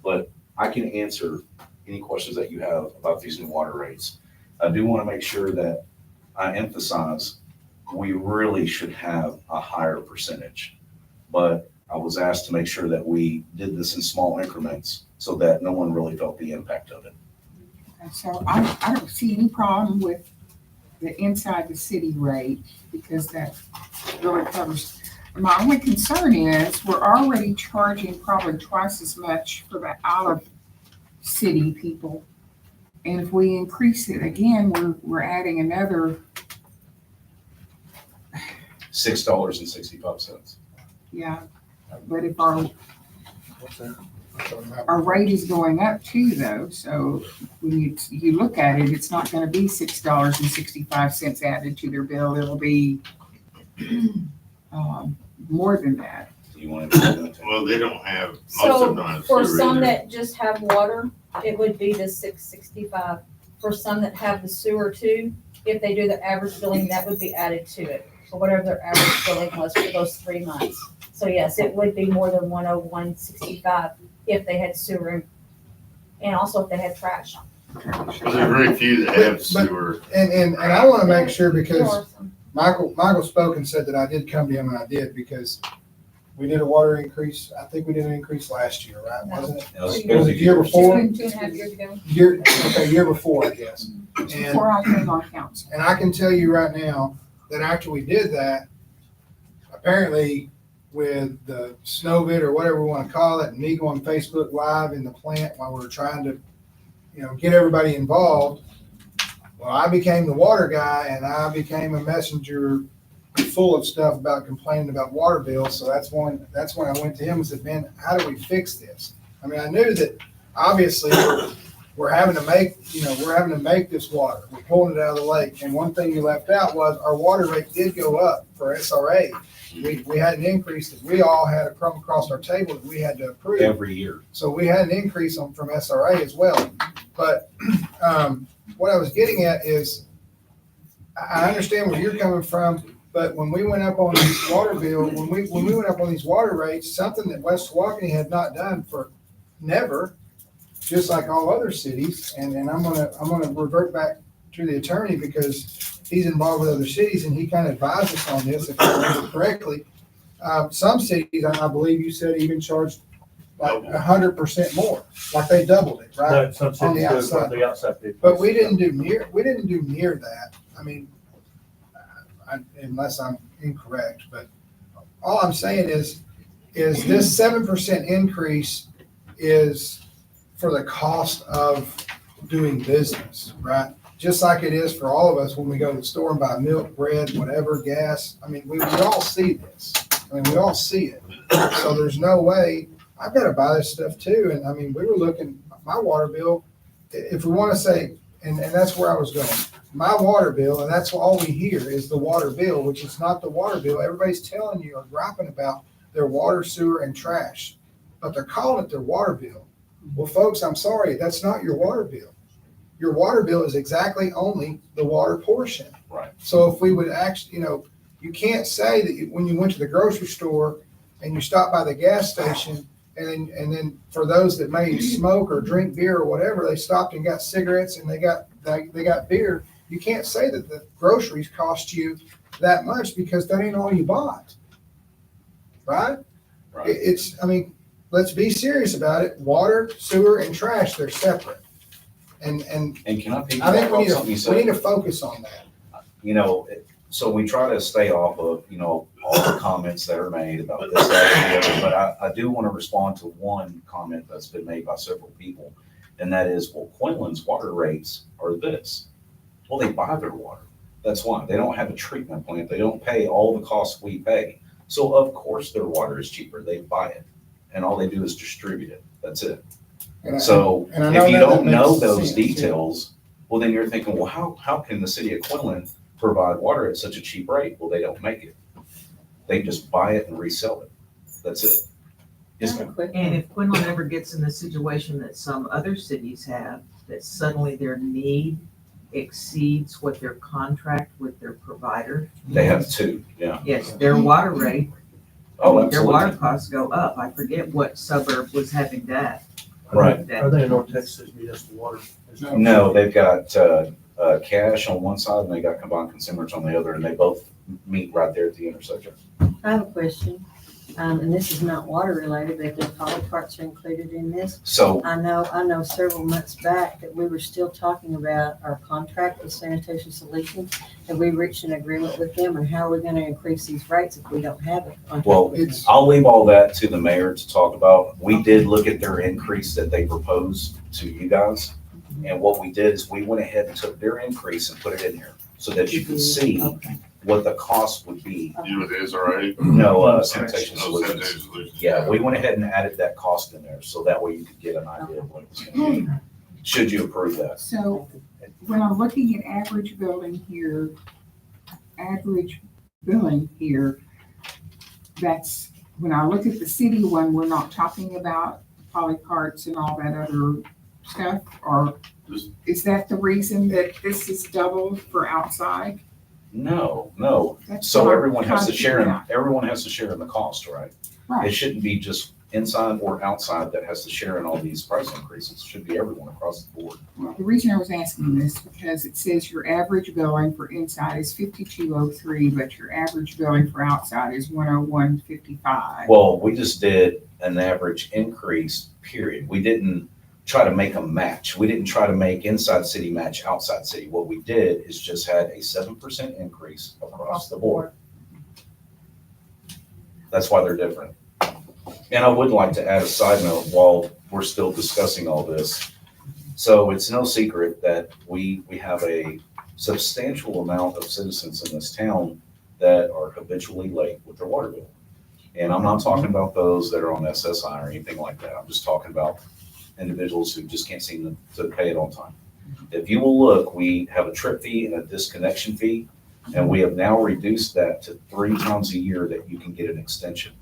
But I can answer any questions that you have about these new water rates. I do want to make sure that I emphasize we really should have a higher percentage. But I was asked to make sure that we did this in small increments so that no one really felt the impact of it. So I don't see any problem with the inside the city rate because that really covers. My only concern is we're already charging probably twice as much for the out of city people. And if we increase it again, we're adding another, $6.65. yeah. But if our rate is going up too though, so when you look at it, it's not gonna be $6.65 added to their bill, it'll be more than that. Do you want to? Well, they don't have, most of them don't So have for sewer some either. that just have water, it would be the $6.65. For some that have the sewer too, if they do the average billing, that would be added to it. So whatever their average billing was for those 3 months. So yes, it would be more than $101.65 if they had sewer and also if they had trash. But there are very few that have sewer. And I want to make sure There because are some. Michael spoke and said that I did come to him, and I did, because we did a water increase. I think we did an increase last year, right? No. Wasn't it? It was Was it year before? 2.5 years ago. Year before, I guess. And, Before I came on council. and I can tell you right now that after we did that, apparently with the Snowvid or whatever we want to call it, and me going Facebook Live in the plant while we were trying to, get everybody involved, well, I became the water guy, and I became a messenger full of stuff about complaining about water bills. So that's when I went to him and said, man, how do we fix this? I mean, I knew that obviously we're having to make this water. We're pulling it out of the lake. And one thing you left out was our water rate did go up for SRA. We had an increase that we all had a crumb across our table that we had to approve. Every year. So we had an increase from SRA as well. But what I was getting at is, I understand where you're coming from, but when we went up on these water bill, when we went up on these water rates, something that West Tawakoni had not done for never, just like all other cities, and I'm gonna revert back to the attorney because he's involved with other cities and he kind of advised us on this, if I remember correctly. Some cities, I believe you said, even charged like 100% more, like they doubled it, right? No, some On the cities do it outside. from the outside. bid. But we didn't do near that. I mean, unless I'm incorrect, but all I'm saying is this 7% increase is for the cost of doing business, right? Just like it is for all of us when we go to the store and buy milk, bread, whatever, gas. I mean, we all see this. I mean, we all see it. So there's no way, I've got to buy this stuff too. And I mean, we were looking, my water bill, if we want to say, and that's where I was going, my water bill, and that's all we hear is the water bill, which is not the water bill. Everybody's telling you or griping about their water, sewer, and trash, but they're calling it their water bill. Well, folks, I'm sorry, that's not your water bill. Your water bill is exactly only the water portion. Right. So if we would actually, you can't say that when you went to the grocery store and you stopped by the gas station, and then for those that may smoke or drink beer or whatever, they stopped and got cigarettes and they got beer. You can't say that the groceries cost you that much because that ain't all you bought, right? Right. I mean, let's be serious about it. Water, sewer, and trash, they're separate. And can I piggyback I think on something you said? we need to focus on that. So we try to stay off of, all the comments that are made about this, that, and the other, but I do want to respond to one comment that's been made by several people, and that is, well, Quinlan's water rates are this. Well, they buy their water. That's why. They don't have a treatment plant. They don't pay all the costs we pay. So of course their water is cheaper. They buy it, and all they do is distribute it. That's it. So and I know if you that don't makes know those sense, yeah. details, well, then you're thinking, well, how can the city of Quinlan provide water at such a cheap rate? Well, they don't make it. They just buy it and resell it. That's it. Yes, ma'am. And if Quinlan ever gets in the situation that some other cities have, that suddenly their need exceeds what their contract with their provider. They have two, yeah. Yes, their water rate, Oh, their water absolutely. costs go up. I forget what suburb was having that. Right. Are they in North Texas municipal water? No, they've got cash on one side and they got combined consumers on the other, and they both meet right there at the intersection. I have a question, and this is not water related, but the poly parts are included in this. So, I know several months back that we were still talking about our contract with Sanitation Solutions, and we reached an agreement with them on how we're gonna increase these rates if we don't have it. well, I'll leave all that to the mayor to talk about. We did look at their increase that they proposed to you guys. And what we did is we went ahead and took their increase and put it in here so that you could see Okay. what the cost would be. You with SRA? No, Sanitation No, Solutions. Sanitation Solutions. Yeah, we went ahead and added that cost in there, so that way you could get an idea of what it was gonna be. Should you approve that? So when I'm looking at average billing here, that's, when I look at the city one, we're not talking about poly parts and all that other stuff, or is that the reason that this is doubled for outside? No. That's So what I'm everyone has trying to to share figure in, out. everyone has to share in the cost, right? It Right, shouldn't be just inside or outside, that has to share in all these price increases. It should be everyone across the board. Well, the reason I was asking this, because it says your average billing for inside is 5203, but your average billing for outside is 10155. Well, we just did an average increase, period. We didn't try to make them match. We didn't try to make inside city match outside city. What we did is just had a 7% increase across the board. That's why they're different. And I would like to add a side note while we're still discussing all this. So it's no secret that we have a substantial amount of citizens in this town that are habitually late with their water bill. And I'm not talking about those that are on SSI or anything like that. I'm just talking about individuals who just can't seem to pay it on time. If you will look, we have a trip fee and a disconnection fee, and we have now reduced that to 3 times a year that you can get an extension.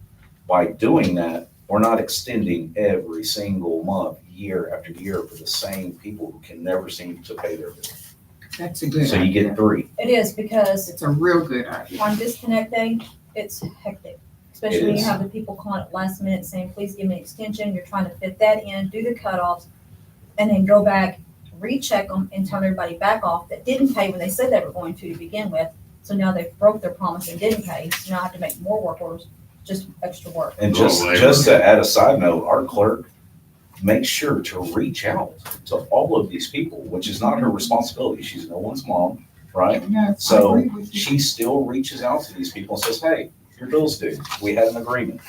By doing that, we're not extending every single month, year after year, for the same people who can never seem to pay their bill. That's a good So you idea. get 3. It is, because It's a real good idea. on disconnect day, it's hectic. Especially It when you is. have the people calling at last minute saying, please give me an extension. You're trying to fit that in, do the cutoffs, and then go back, recheck them, and tell everybody back off that didn't pay when they said they were going to begin with. So now they broke their promise and didn't pay. So now I have to make more work orders, just extra work. And just to add a side note, our clerk makes sure to reach out to all of these people, which is not her responsibility. She's no one's mom, right? No, I So agree with you. she still reaches out to these people and says, hey, your bill's due. We had an agreement.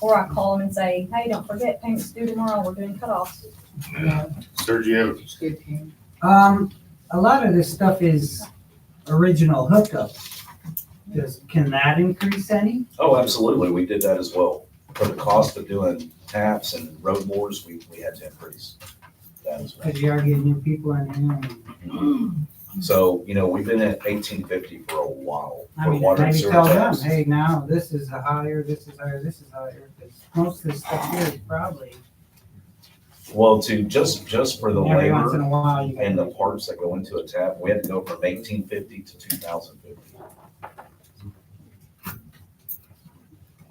Or I call them and say, hey, don't forget, payment's due tomorrow. We're doing cutoffs. Sergio, It's good, Ken. A lot of this stuff is original hookup. Can that increase any? Oh, absolutely. We did that as well. For the cost of doing taps and road bores, we had to increase that as well. Because you are getting new people in here. So, we've been at 1850 for a while I for mean, water and maybe sewer tell them, taps. hey, now this is a higher, this is higher, this is higher. Because most of this stuff here is probably Well, to just for the every once in labor a while you and the get. parts that go into a tap, we had to go from 1850 to 2050.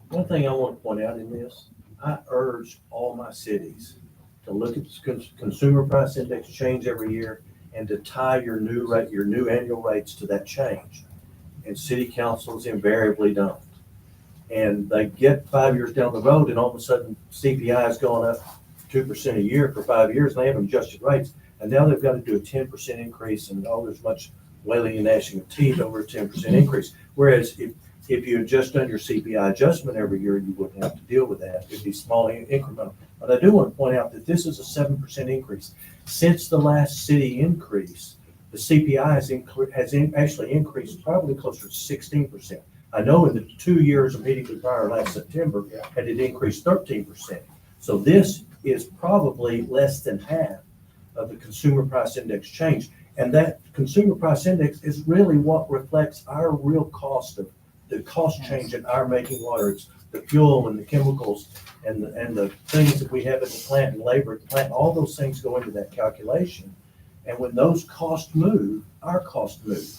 One thing I want to point out in this, I urge all my cities to look at the consumer price index change every year and to tie your new rate, your new annual rates to that change. And city councils invariably don't. And they get 5 years down the road and all of a sudden CPI has gone up 2% a year for 5 years and they haven't adjusted rates. And now they've got to do a 10% increase and there's much wailing and gnashing of teeth over a 10% increase. Whereas if you had just done your CPI adjustment every year, you wouldn't have to deal with that. It'd be small incremental. But I do want to point out that this is a 7% increase. Since the last city increase, the CPI has actually increased probably closer to 16%. I know in the 2 years immediately prior last September, had it increased 13%. So this is probably less than half of the consumer price index change. And that consumer price index is really what reflects our real cost of the cost change in our making water. It's the fuel and the chemicals and the things that we have at the plant and labor at the plant. All those things go into that calculation. And when those costs move, our costs move.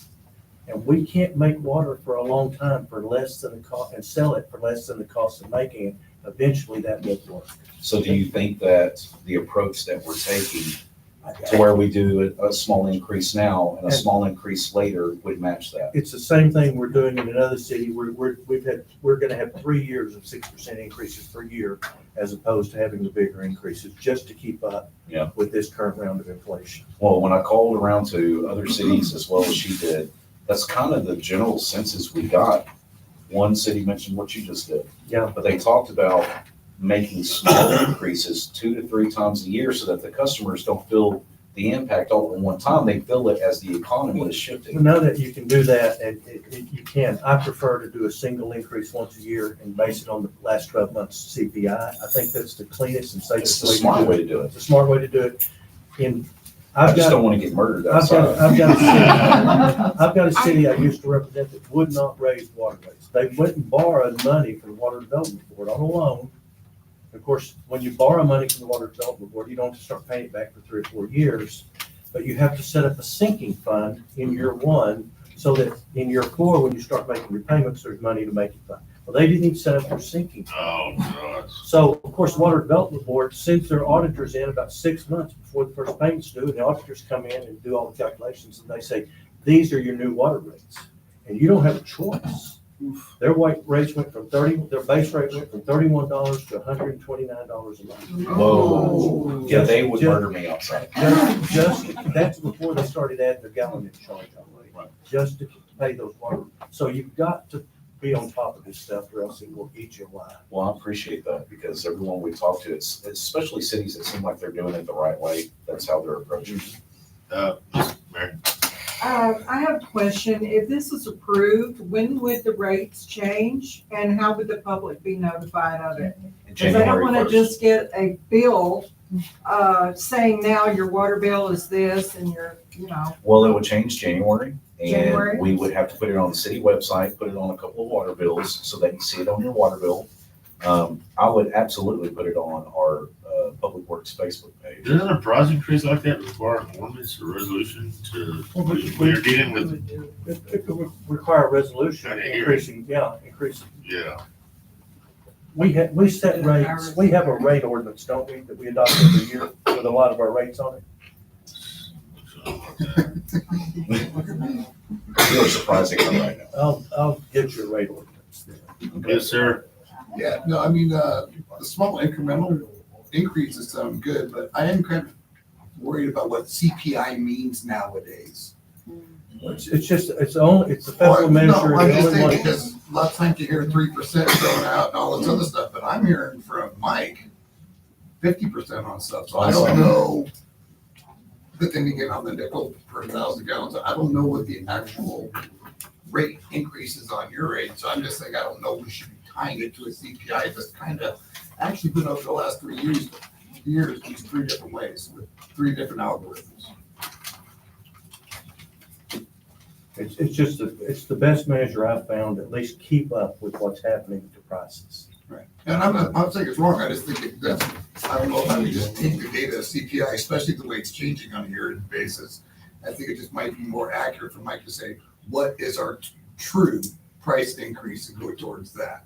And we can't make water for a long time for less than the cost and sell it for less than the cost of making it. Eventually that won't work. So do you think that the approach that we're taking to where we do a small increase now and a small increase later would match that? It's the same thing we're doing in another city. We're gonna have 3 years of 6% increases per year as opposed to having the bigger increases just to keep up with this current round of inflation. Well, when I called around to other cities as well as she did, that's kind of the general census we got. One city mentioned what you just did. Yeah. But they talked about making small increases 2 to 3 times a year so that the customers don't feel the impact all at one time. They feel it as the economy is shifting. Know that you can do that, and you can. I prefer to do a single increase once a year and base it on the last 12 months CPI. I think that's the cleanest and It's safest the way smart to do way it. to do it. It's a smart way to do it. I just don't want to get murdered outside. I've got a city I used to represent that would not raise water rates. They went and borrowed money from the Water Development Board on a loan. Of course, when you borrow money from the Water Development Board, you don't have to start paying it back for 3 or 4 years, but you have to set up a sinking fund in year 1 so that in year 4, when you start making your payments, there's money to make it fund. Well, they didn't even set up their sinking fund. oh, God. So, of course, Water Development Board sends their auditors in about 6 months before the first payment's due, and the auditors come in and do all the calculations, and they say, these are your new water rates. And you don't have a choice. Their rates went from their base rate went from $31 to $129 a month. Whoa. Yeah, they would murder me outside. That's before they started adding their gallonage charge on, just to pay those water. So you've got to be on top of this stuff, or else it will eat you alive. Well, I appreciate that, because everyone we talk to, it's especially cities that seem like they're doing it the right way. That's how they're approaching it. Mary? I have a question. If this is approved, when would the rates change and how would the public be notified of it? Because I don't want to just get a bill saying now your water bill is this and Well, it would change January, and January? we would have to put it on the city website, put it on a couple of water bills so they can see it on your water bill. I would absolutely put it on our Public Works Facebook page. Doesn't a price increase like that require an ordinance or resolution to, when you're dealing with, It would require a resolution Kinda hearing. increasing. yeah. We set rates, we have a rate ordinance, don't we, that we adopt every year with a lot of our rates on it? You're surprising me right now. I'll get your rate ordinance then. Yes, sir. Yeah, no, I mean, the small incremental increases sound good, but I am kind of worried about what CPI means nowadays. It's just, it's a federal measure. No, I'm the just only saying, one- because a lot of times you hear 3% going out and all this other stuff, but I'm hearing from Mike 50% on stuff, so I don't know. But then again, on the nickel per 1,000 gallons, I don't know what the actual rate increases on your rate, so I'm just saying, I don't know, we should be tying it to a CPI, just kind of actually been over the last 3 years, these 3 different ways with 3 different algorithms. It's just, it's the best measure I've found to at least keep up with what's happening to prices. Right. And I'm not saying it's wrong, I just think that's, I don't know if I would just take the data of CPI, especially the way it's changing on a yearly basis. I think it just might be more accurate for Mike to say, what is our true price increase and go towards that?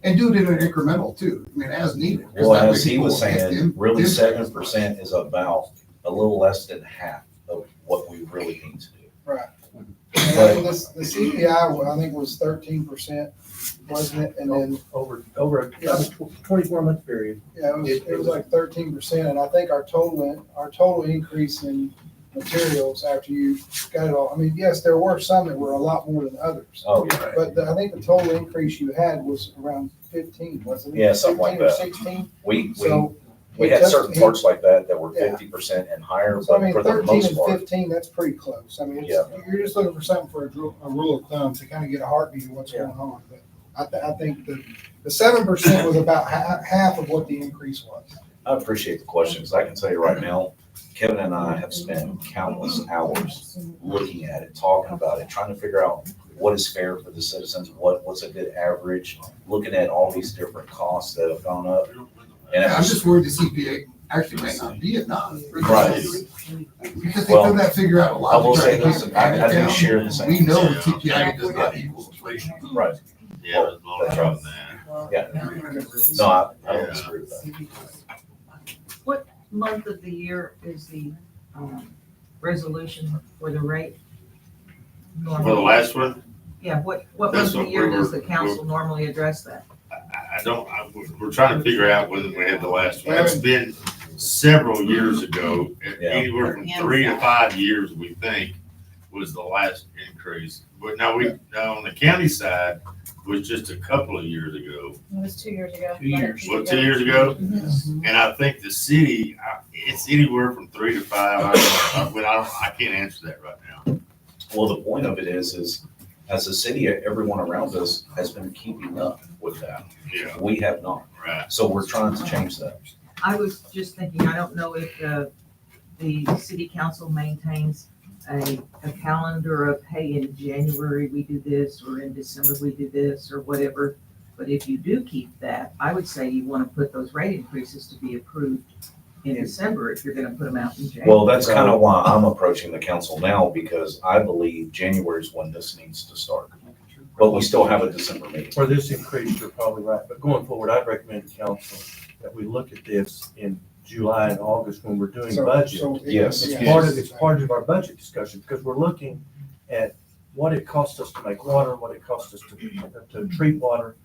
And do it in an incremental too, I mean, as needed. Well, as he was saying, really 7% is about a little less than half of what we really need to do. Right. But- And the CPI, I think, was 13%, wasn't it? And then, Over a 24-month period. yeah, it was like 13%, and I think our total increase in materials after you got it all, I mean, yes, there were some that were a lot more than others. Oh, yeah. But I think the total increase you had was around 15, wasn't it? Yeah, something like 15 or that. 16? We So. had certain it- parts like that were Yeah. 50% and higher, So I but mean, for the 13 most and part. 15, that's pretty close. I mean, Yeah. you're just looking for something for a rule of thumb to kind of get a heartbeat of what's Yeah. going on. But I think the 7% was about half of what the increase was. I appreciate the questions. I can tell you right now, Kevin and I have spent countless hours looking at it, talking about it, trying to figure out what is fair for the citizens, what's a good average, looking at all these different costs that have gone up. And Yeah, it I'm was, just worried the CPA actually may not be enough. Right. Because they Well, couldn't that figure out a lot. I will to try say to keep this, it I do down. share the same. We know the CPI does not equal inflation. Right, Yeah, there's a lot of trouble in that. yeah. No, I don't disagree with that. What month of the year is the resolution for the rate? For the last one, Yeah, what month That's of the what year we does were- the council normally address that? we're trying to figure out whether we had the last one. It's been several years ago, Yeah. anywhere from 3 to 5 years, we think, was the last increase. But now on the county side, was just a couple of years ago. It was 2 years ago. 2 years. What, 2 years ago? Mhm. And I think the city, it's anywhere from 3 to 5. I can't answer that right now. Well, the point of it is as a city, everyone around us has been keeping up with that. Yeah, We have not. right. So we're trying to change that. I was just thinking, I don't know if the city council maintains a calendar of, hey, in January we do this, or in December we do this, or whatever. But if you do keep that, I would say you want to put those rate increases to be approved in December if you're gonna put them out in January. Well, that's kind of why I'm approaching the council now, because I believe January is when this needs to start. but we still have a December meeting. For this increase, you're probably right, but going forward, I'd recommend to council that we look at this in July and August when we're doing budget. Yes. It's part of our budget discussion, because we're looking at what it costs us to make water, what it costs us to treat water,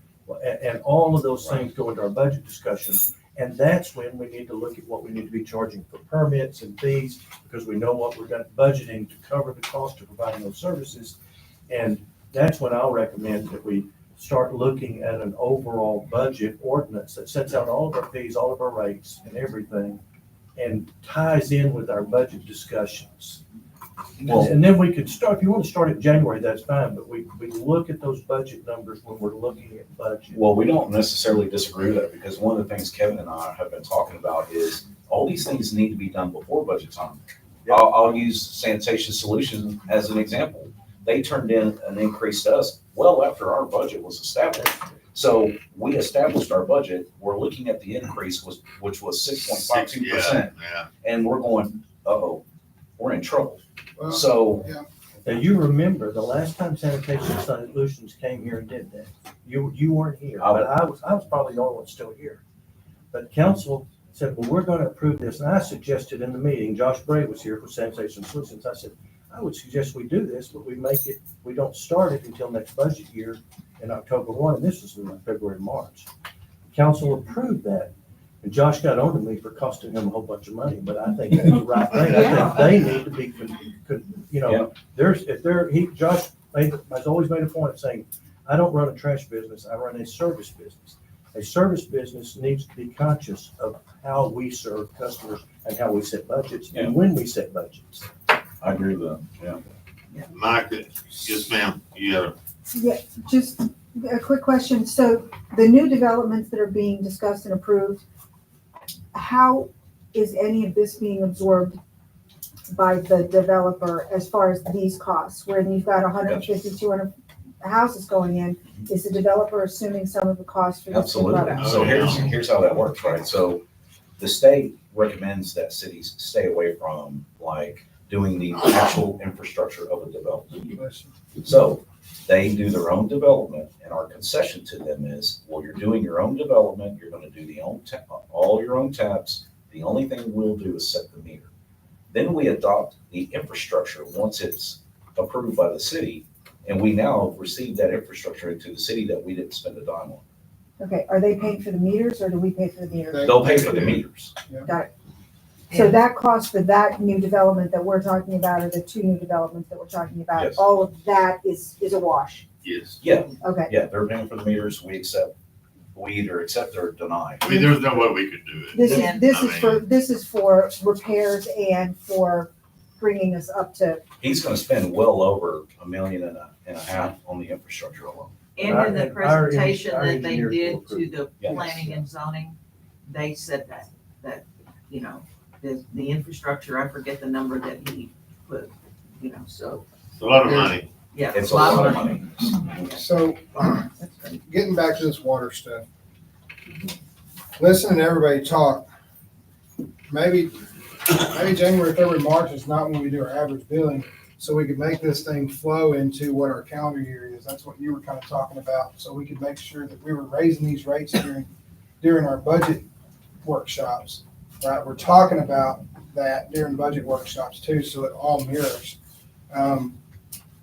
and all of those things go into our budget discussion. And that's when we need to look at what we need to be charging for permits and fees, because we know what we're going to budgeting to cover the cost of providing those services. And that's when I'll recommend that we start looking at an overall budget ordinance that sets out all of our fees, all of our rates and everything, and ties in with our budget discussions. Well- And then we could start, if you want to start in January, that's fine, but we look at those budget numbers when we're looking at budget. Well, we don't necessarily disagree with that, because one of the things Kevin and I have been talking about is all these things need to be done before budget time. I'll use Sanitation Solutions as an example. They turned in an increase to us well after our budget was established. So we established our budget, we're looking at the increase which was 6.52%, Yeah. and we're going, uh-oh, we're in trouble. Well, So, Now, you remember the last time Sanitation Solutions came here and did that. You weren't here, but I was probably the only one still here. But council said, well, we're gonna approve this, and I suggested in the meeting, Josh Bray was here for Sanitation Solutions, I said, I would suggest we do this, but we don't start it until next budget year in October 1, and this was in February, March. Council approved that, and Josh got on to me for costing him a whole bunch of money, but I think that's the right thing. I think they need to be, Josh has always made a point of saying, I don't run a trash business, I run a service business. A service business needs to be conscious of how we serve customers and how we set budgets and when we set budgets. I agree with that, yeah. Mike, yes, ma'am, you got Yeah, just a quick question. So the new developments that are being discussed and approved, how is any of this being absorbed by the developer as far as these costs? Where you've got 150, 200 houses going in, is the developer assuming some of the cost for this? Absolutely. So here's how that works, right? So the state recommends that cities stay away from like doing the actual infrastructure of a development. So they do their own development, and our concession to them is, well, you're doing your own development, you're gonna do all your own taps. The only thing we'll do is set the meter. Then we adopt the infrastructure once it's approved by the city, and we now receive that infrastructure into the city that we didn't spend a dime on. Okay, are they paying for the meters or do we pay for the meters? They'll pay for the meters. Got it. So that cost for that new development that we're talking about, or the two new developments that we're talking about, Yes. all of that is a wash? yes. Yeah, Okay, yeah, they're paying for the meters, we either accept or deny. I mean, there's no way we could do it. this is for repairs and for bringing us up to, He's gonna spend well over $1.5 million on the infrastructure alone. And in the Our presentation that they engineers will did approve. to the Yes. planning and zoning, they said that, the infrastructure, I forget the number that he put, so, It's a lot of money. yeah. It's a lot of money. So, That's great. getting back to this water stuff, listening to everybody talk, maybe January, February, March is not when we do our average billing, so we could make this thing flow into what our calendar year is. That's what you were kind of talking about, so we could make sure that we were raising these rates during our budget workshops, right? We're talking about that during budget workshops too, so it all mirrors.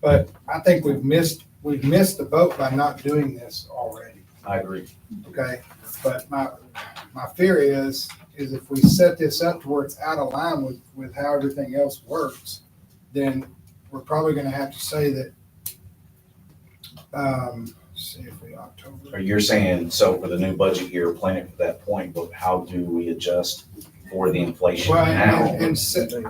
But I think we've missed the boat by not doing this already. I agree. Okay, but my fear is if we set this up to where it's out of line with how everything else works, then we're probably gonna have to say that, let's see if we October. Or you're saying, so for the new budget year, planning for that point, but how do we adjust for the inflation Well, now? and set, You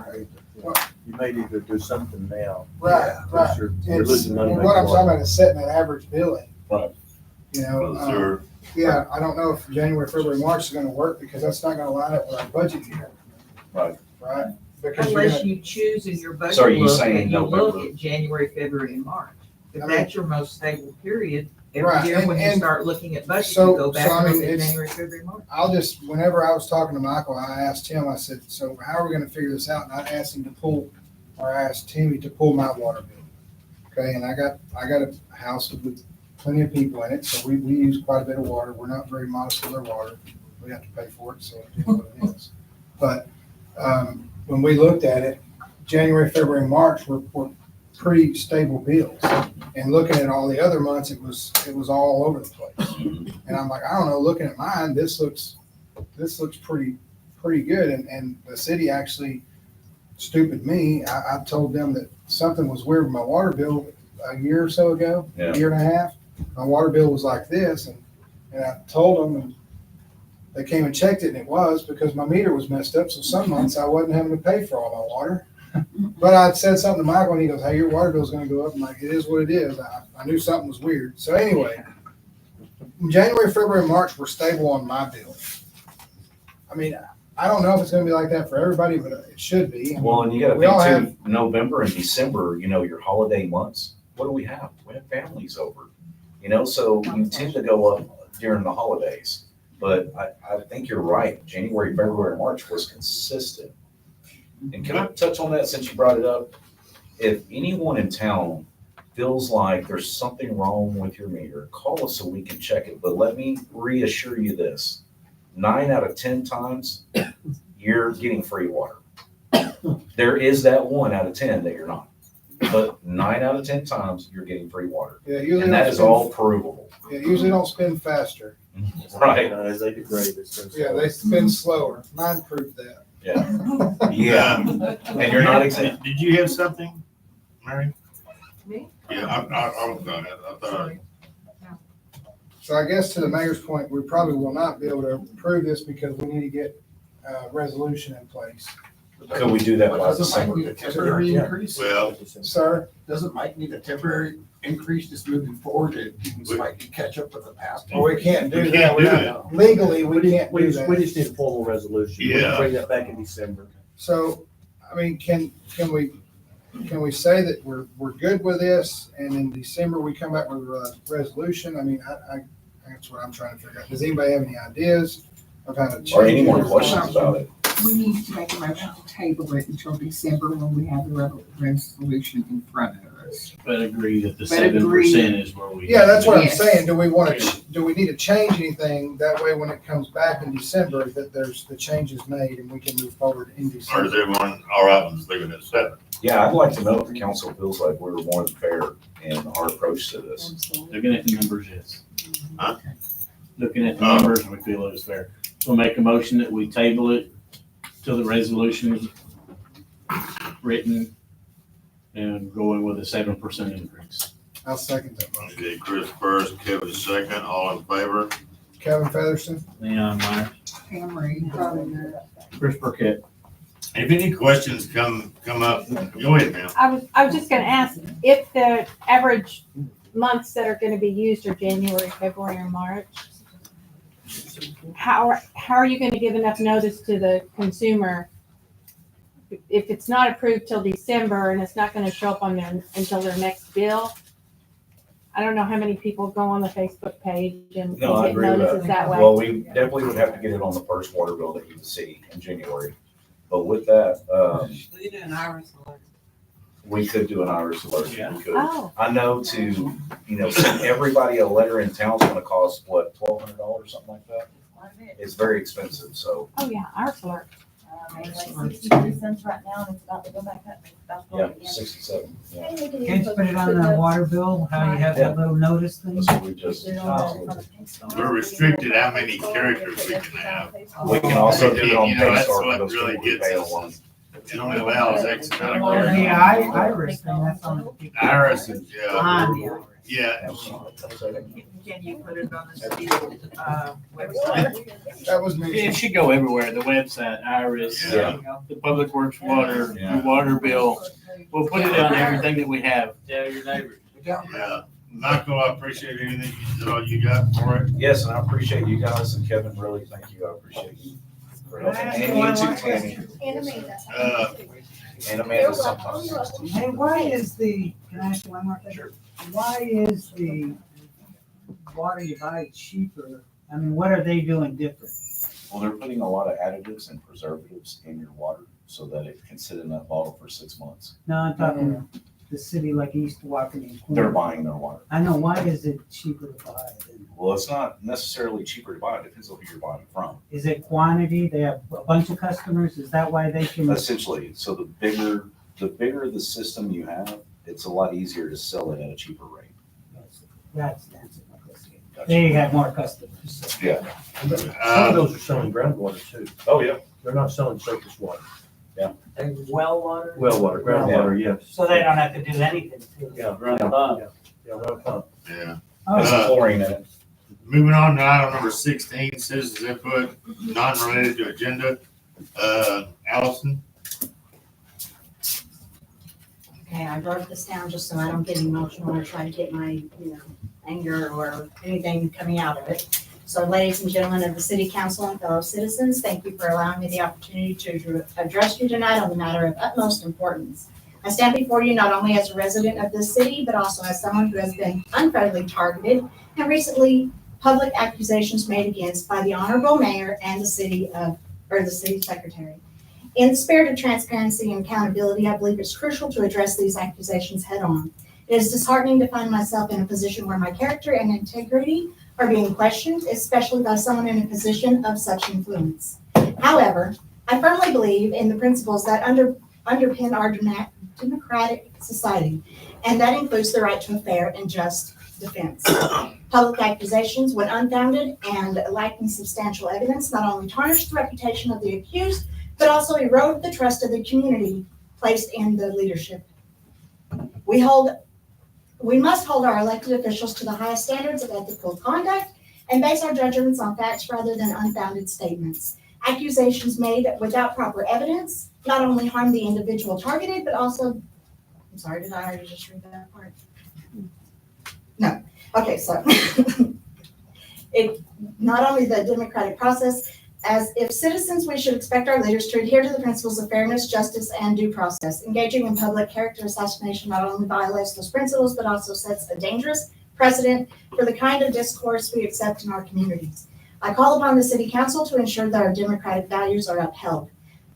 may need to do something now. right. Because you're losing money. And what I'm talking about is setting that average billing. Right. You know, Sure. yeah, I don't know if January, February, March is gonna work because that's not gonna line up with our budget year. Right. Right? Because you're Unless gonna, you choose in your budget So are you book saying and you look November? at January, February, and March. If I mean- that's your most stable period, Right, every year when you and- start looking at budget, so- you go back so, I and mean, look at it's- January, February, March. I'll just, whenever I was talking to Michael, I asked him, I said, so how are we gonna figure this out? And I asked him to pull, or I asked Timmy to pull my water bill. Okay, and I got a house with plenty of people in it, so we use quite a bit of water. We're not very modest with our water. We have to pay for it, so it is what it is. But, when we looked at it, January, February, March were pretty stable bills. And looking at all the other months, it was all over the place. And I'm like, I don't know, looking at mine, this looks pretty good. And the city actually, stupid me, I told them that something was weird with my water bill a year or so ago, Yeah. a year and a half. My water bill was like this, and I told them, and they came and checked it, and it was because my meter was messed up. So some months I wasn't having to pay for all my water. But I said something to Michael, and he goes, "Hey, your water bill's going to go up." I'm like, "It is what it is." I knew something was weird. So anyway, January, February, March were stable on my bill. I mean, I don't know if it's going to be like that for everybody, but it should be. I mean, Well, and you gotta we all think too, November and December, your holiday months, what do we have? We have families over, so you tend to go up during the holidays. But I think you're right. January, February, March was consistent. And can I touch on that since you brought it up? If anyone in town feels like there's something wrong with your meter, call us so we can check it. But let me reassure you this, 9 out of 10 times, you're getting free water. There is that 1 out of 10 that you're not. But 9 out of 10 times, you're getting free water. Yeah, usually And that is all provable. Yeah, usually don't spin faster. Right. As they degrade, it's. Yeah, they spin slower. Mine proved that. Yeah. Yeah. And you're not exempt. Did you have something, Mary? Me? Yeah, I was done. I thought. So I guess to the mayor's point, we probably will not be able to approve this because we need to get a resolution in place. Could we do that by Doesn't Mike December? need a temporary increase? Well, Sir? Doesn't Mike need a temporary increase just moving forward to Mike can catch up with the past? Well, we can't do We that. can't We're do not- Legally, we can't We do just, that. we just need a formal resolution. We can Yeah. bring that back in December. So, I mean, can we say that we're good with this and in December we come back with a resolution? I mean, that's what I'm trying to figure out. Does anybody have any ideas of how to change? Or any more it? questions about it? We need to make a motion to table it until December when we have the resolution in front of us. But agree that the But agree. 7% is where we. Yeah, that's what I'm Yes. saying. Do we want to, do we need to change anything? That way, when it comes back in December, that there's the changes made and we can move forward in or is December. everyone all right with us leaving it at 7? Yeah, I'd like to know if the council feels like we were more than fair in our approach to this. Looking at the numbers, yes. Huh? Looking at the numbers, we feel it is fair. We'll make a motion that we table it till the resolution is written and going with a 7% increase. I'll second that motion. Okay, Chris first, Kevin second, all in favor? Kevin Featherston? Leon Meyer, Pam Reed. Chris Burkett. If any questions come up, go ahead, ma'am. I was just gonna ask, if the average months that are gonna be used are January, February, or March, how are you gonna give enough notice to the consumer? If it's not approved till December and it's not gonna show up on until their next bill? I don't know how many people go on the Facebook page and No, I get agree with notices that way. Well, we definitely would have to get it on the first water bill that you can see in January. But with that, We do an iris alert. we could do an iris alert. Yeah. We could. Oh, I know to, send everybody a letter in town's gonna cost, what, $1,200, something like that? It's very expensive, so, oh yeah, ours alert. Maybe like 63 cents right now, and it's about to go back up. It's about to go yeah, up again. 67, yeah. Can't you put it on the water bill, how you have that little notice thing? That's what we just, We're restricted how many characters we can have. we can also do it on That's Paystar what for those really people who gets pay us. alone. It only allows X amount of Well, the characters. iris thing, that's on the. Iris is, yeah, On the iris. yeah. Can you put it on the city, website? That was me. It should go everywhere, the website, Iris, Yeah. the Public Works water, Yeah. the water bill. We'll put it on everything that we have. Tell your neighbors. Yeah. Michael, I appreciate anything, is that all you got for it? Yes, and I appreciate you guys, and Kevin, really, thank you, I appreciate you. And you too, Tammy, and Amanda sometimes. Hey, why is can I ask one more thing? Sure. Why is the water you buy cheaper? I mean, what are they doing different? Well, they're putting a lot of additives and preservatives in your water so that it can sit in that bottle for 6 months. No, I'm talking the city like East Tawakoni. They're buying their water. I know, why is it cheaper to buy than, Well, it's not necessarily cheaper to buy. It depends on who you're buying from. is it quantity? They have a bunch of customers, is that why they can? Essentially, so the bigger the system you have, it's a lot easier to sell it at a cheaper rate. That's my question. They have more customers. So. Yeah. Some of those are selling groundwater too. Oh, yeah. They're not selling surface water. And well water? Well water, groundwater, yes. So they don't have to do anything to it. Yeah, Run yeah, it up. yeah, run a pump. Yeah. There's some chlorine in it. Moving on to item number 16, citizens input, non-related to agenda. Allison? Okay, I wrote this down just so I don't get emotional or try to get my, anger or anything coming out of it. So ladies and gentlemen of the city council and fellow citizens, thank you for allowing me the opportunity to address you tonight on the matter of utmost importance. I stand before you not only as a resident of this city, but also as someone who has been unfairly targeted and recently public accusations made against by the honorable mayor and the city secretary. In the spirit of transparency and accountability, I believe it's crucial to address these accusations head on. It is disheartening to find myself in a position where my character and integrity are being questioned, especially by someone in a position of such influence. However, I firmly believe in the principles that underpin our democratic society, and that includes the right to a fair and just defense. Public accusations, when unfounded and lacking substantial evidence, not only tarnish the reputation of the accused, but also erode the trust of the community placed in the leadership. We must hold our elected officials to the highest standards of ethical conduct and base our judgments on facts rather than unfounded statements. Accusations made without proper evidence not only harm the individual targeted, but also, I'm sorry, did I already just read that part? No. Okay, so it not only the democratic process, as if citizens, we should expect our leaders to adhere to the principles of fairness, justice, and due process. Engaging in public character assassination not only violates those principles, but also sets a dangerous precedent for the kind of discourse we accept in our communities. I call upon the City Council to ensure that our democratic values are upheld.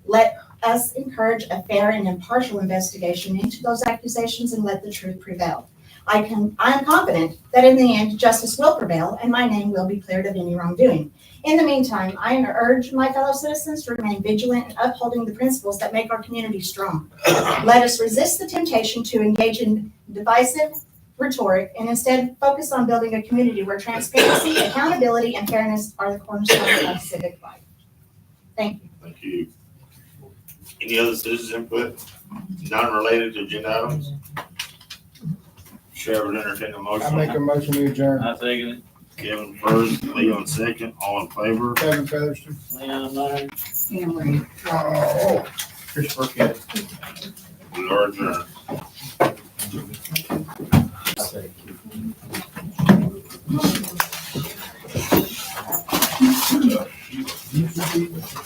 Let us encourage a fair and impartial investigation into those accusations and let the truth prevail. I am confident that in the end, justice will prevail and my name will be cleared of any wrongdoing. In the meantime, I urge my fellow citizens to remain vigilant in upholding the principles that make our community strong. Let us resist the temptation to engage in divisive rhetoric and instead focus on building a community where transparency, accountability, and fairness are the cornerstone of civic life. Thank you. Thank you. Any other citizens input, non-related to agenda items? Chair would entertain a I motion. make a motion to adjourn. I second it. Kevin first, Leo second, all in favor? Kevin Featherston. Leon, aye. Cameron. Oh. Christopher Kent. We are adjourned. Thank you.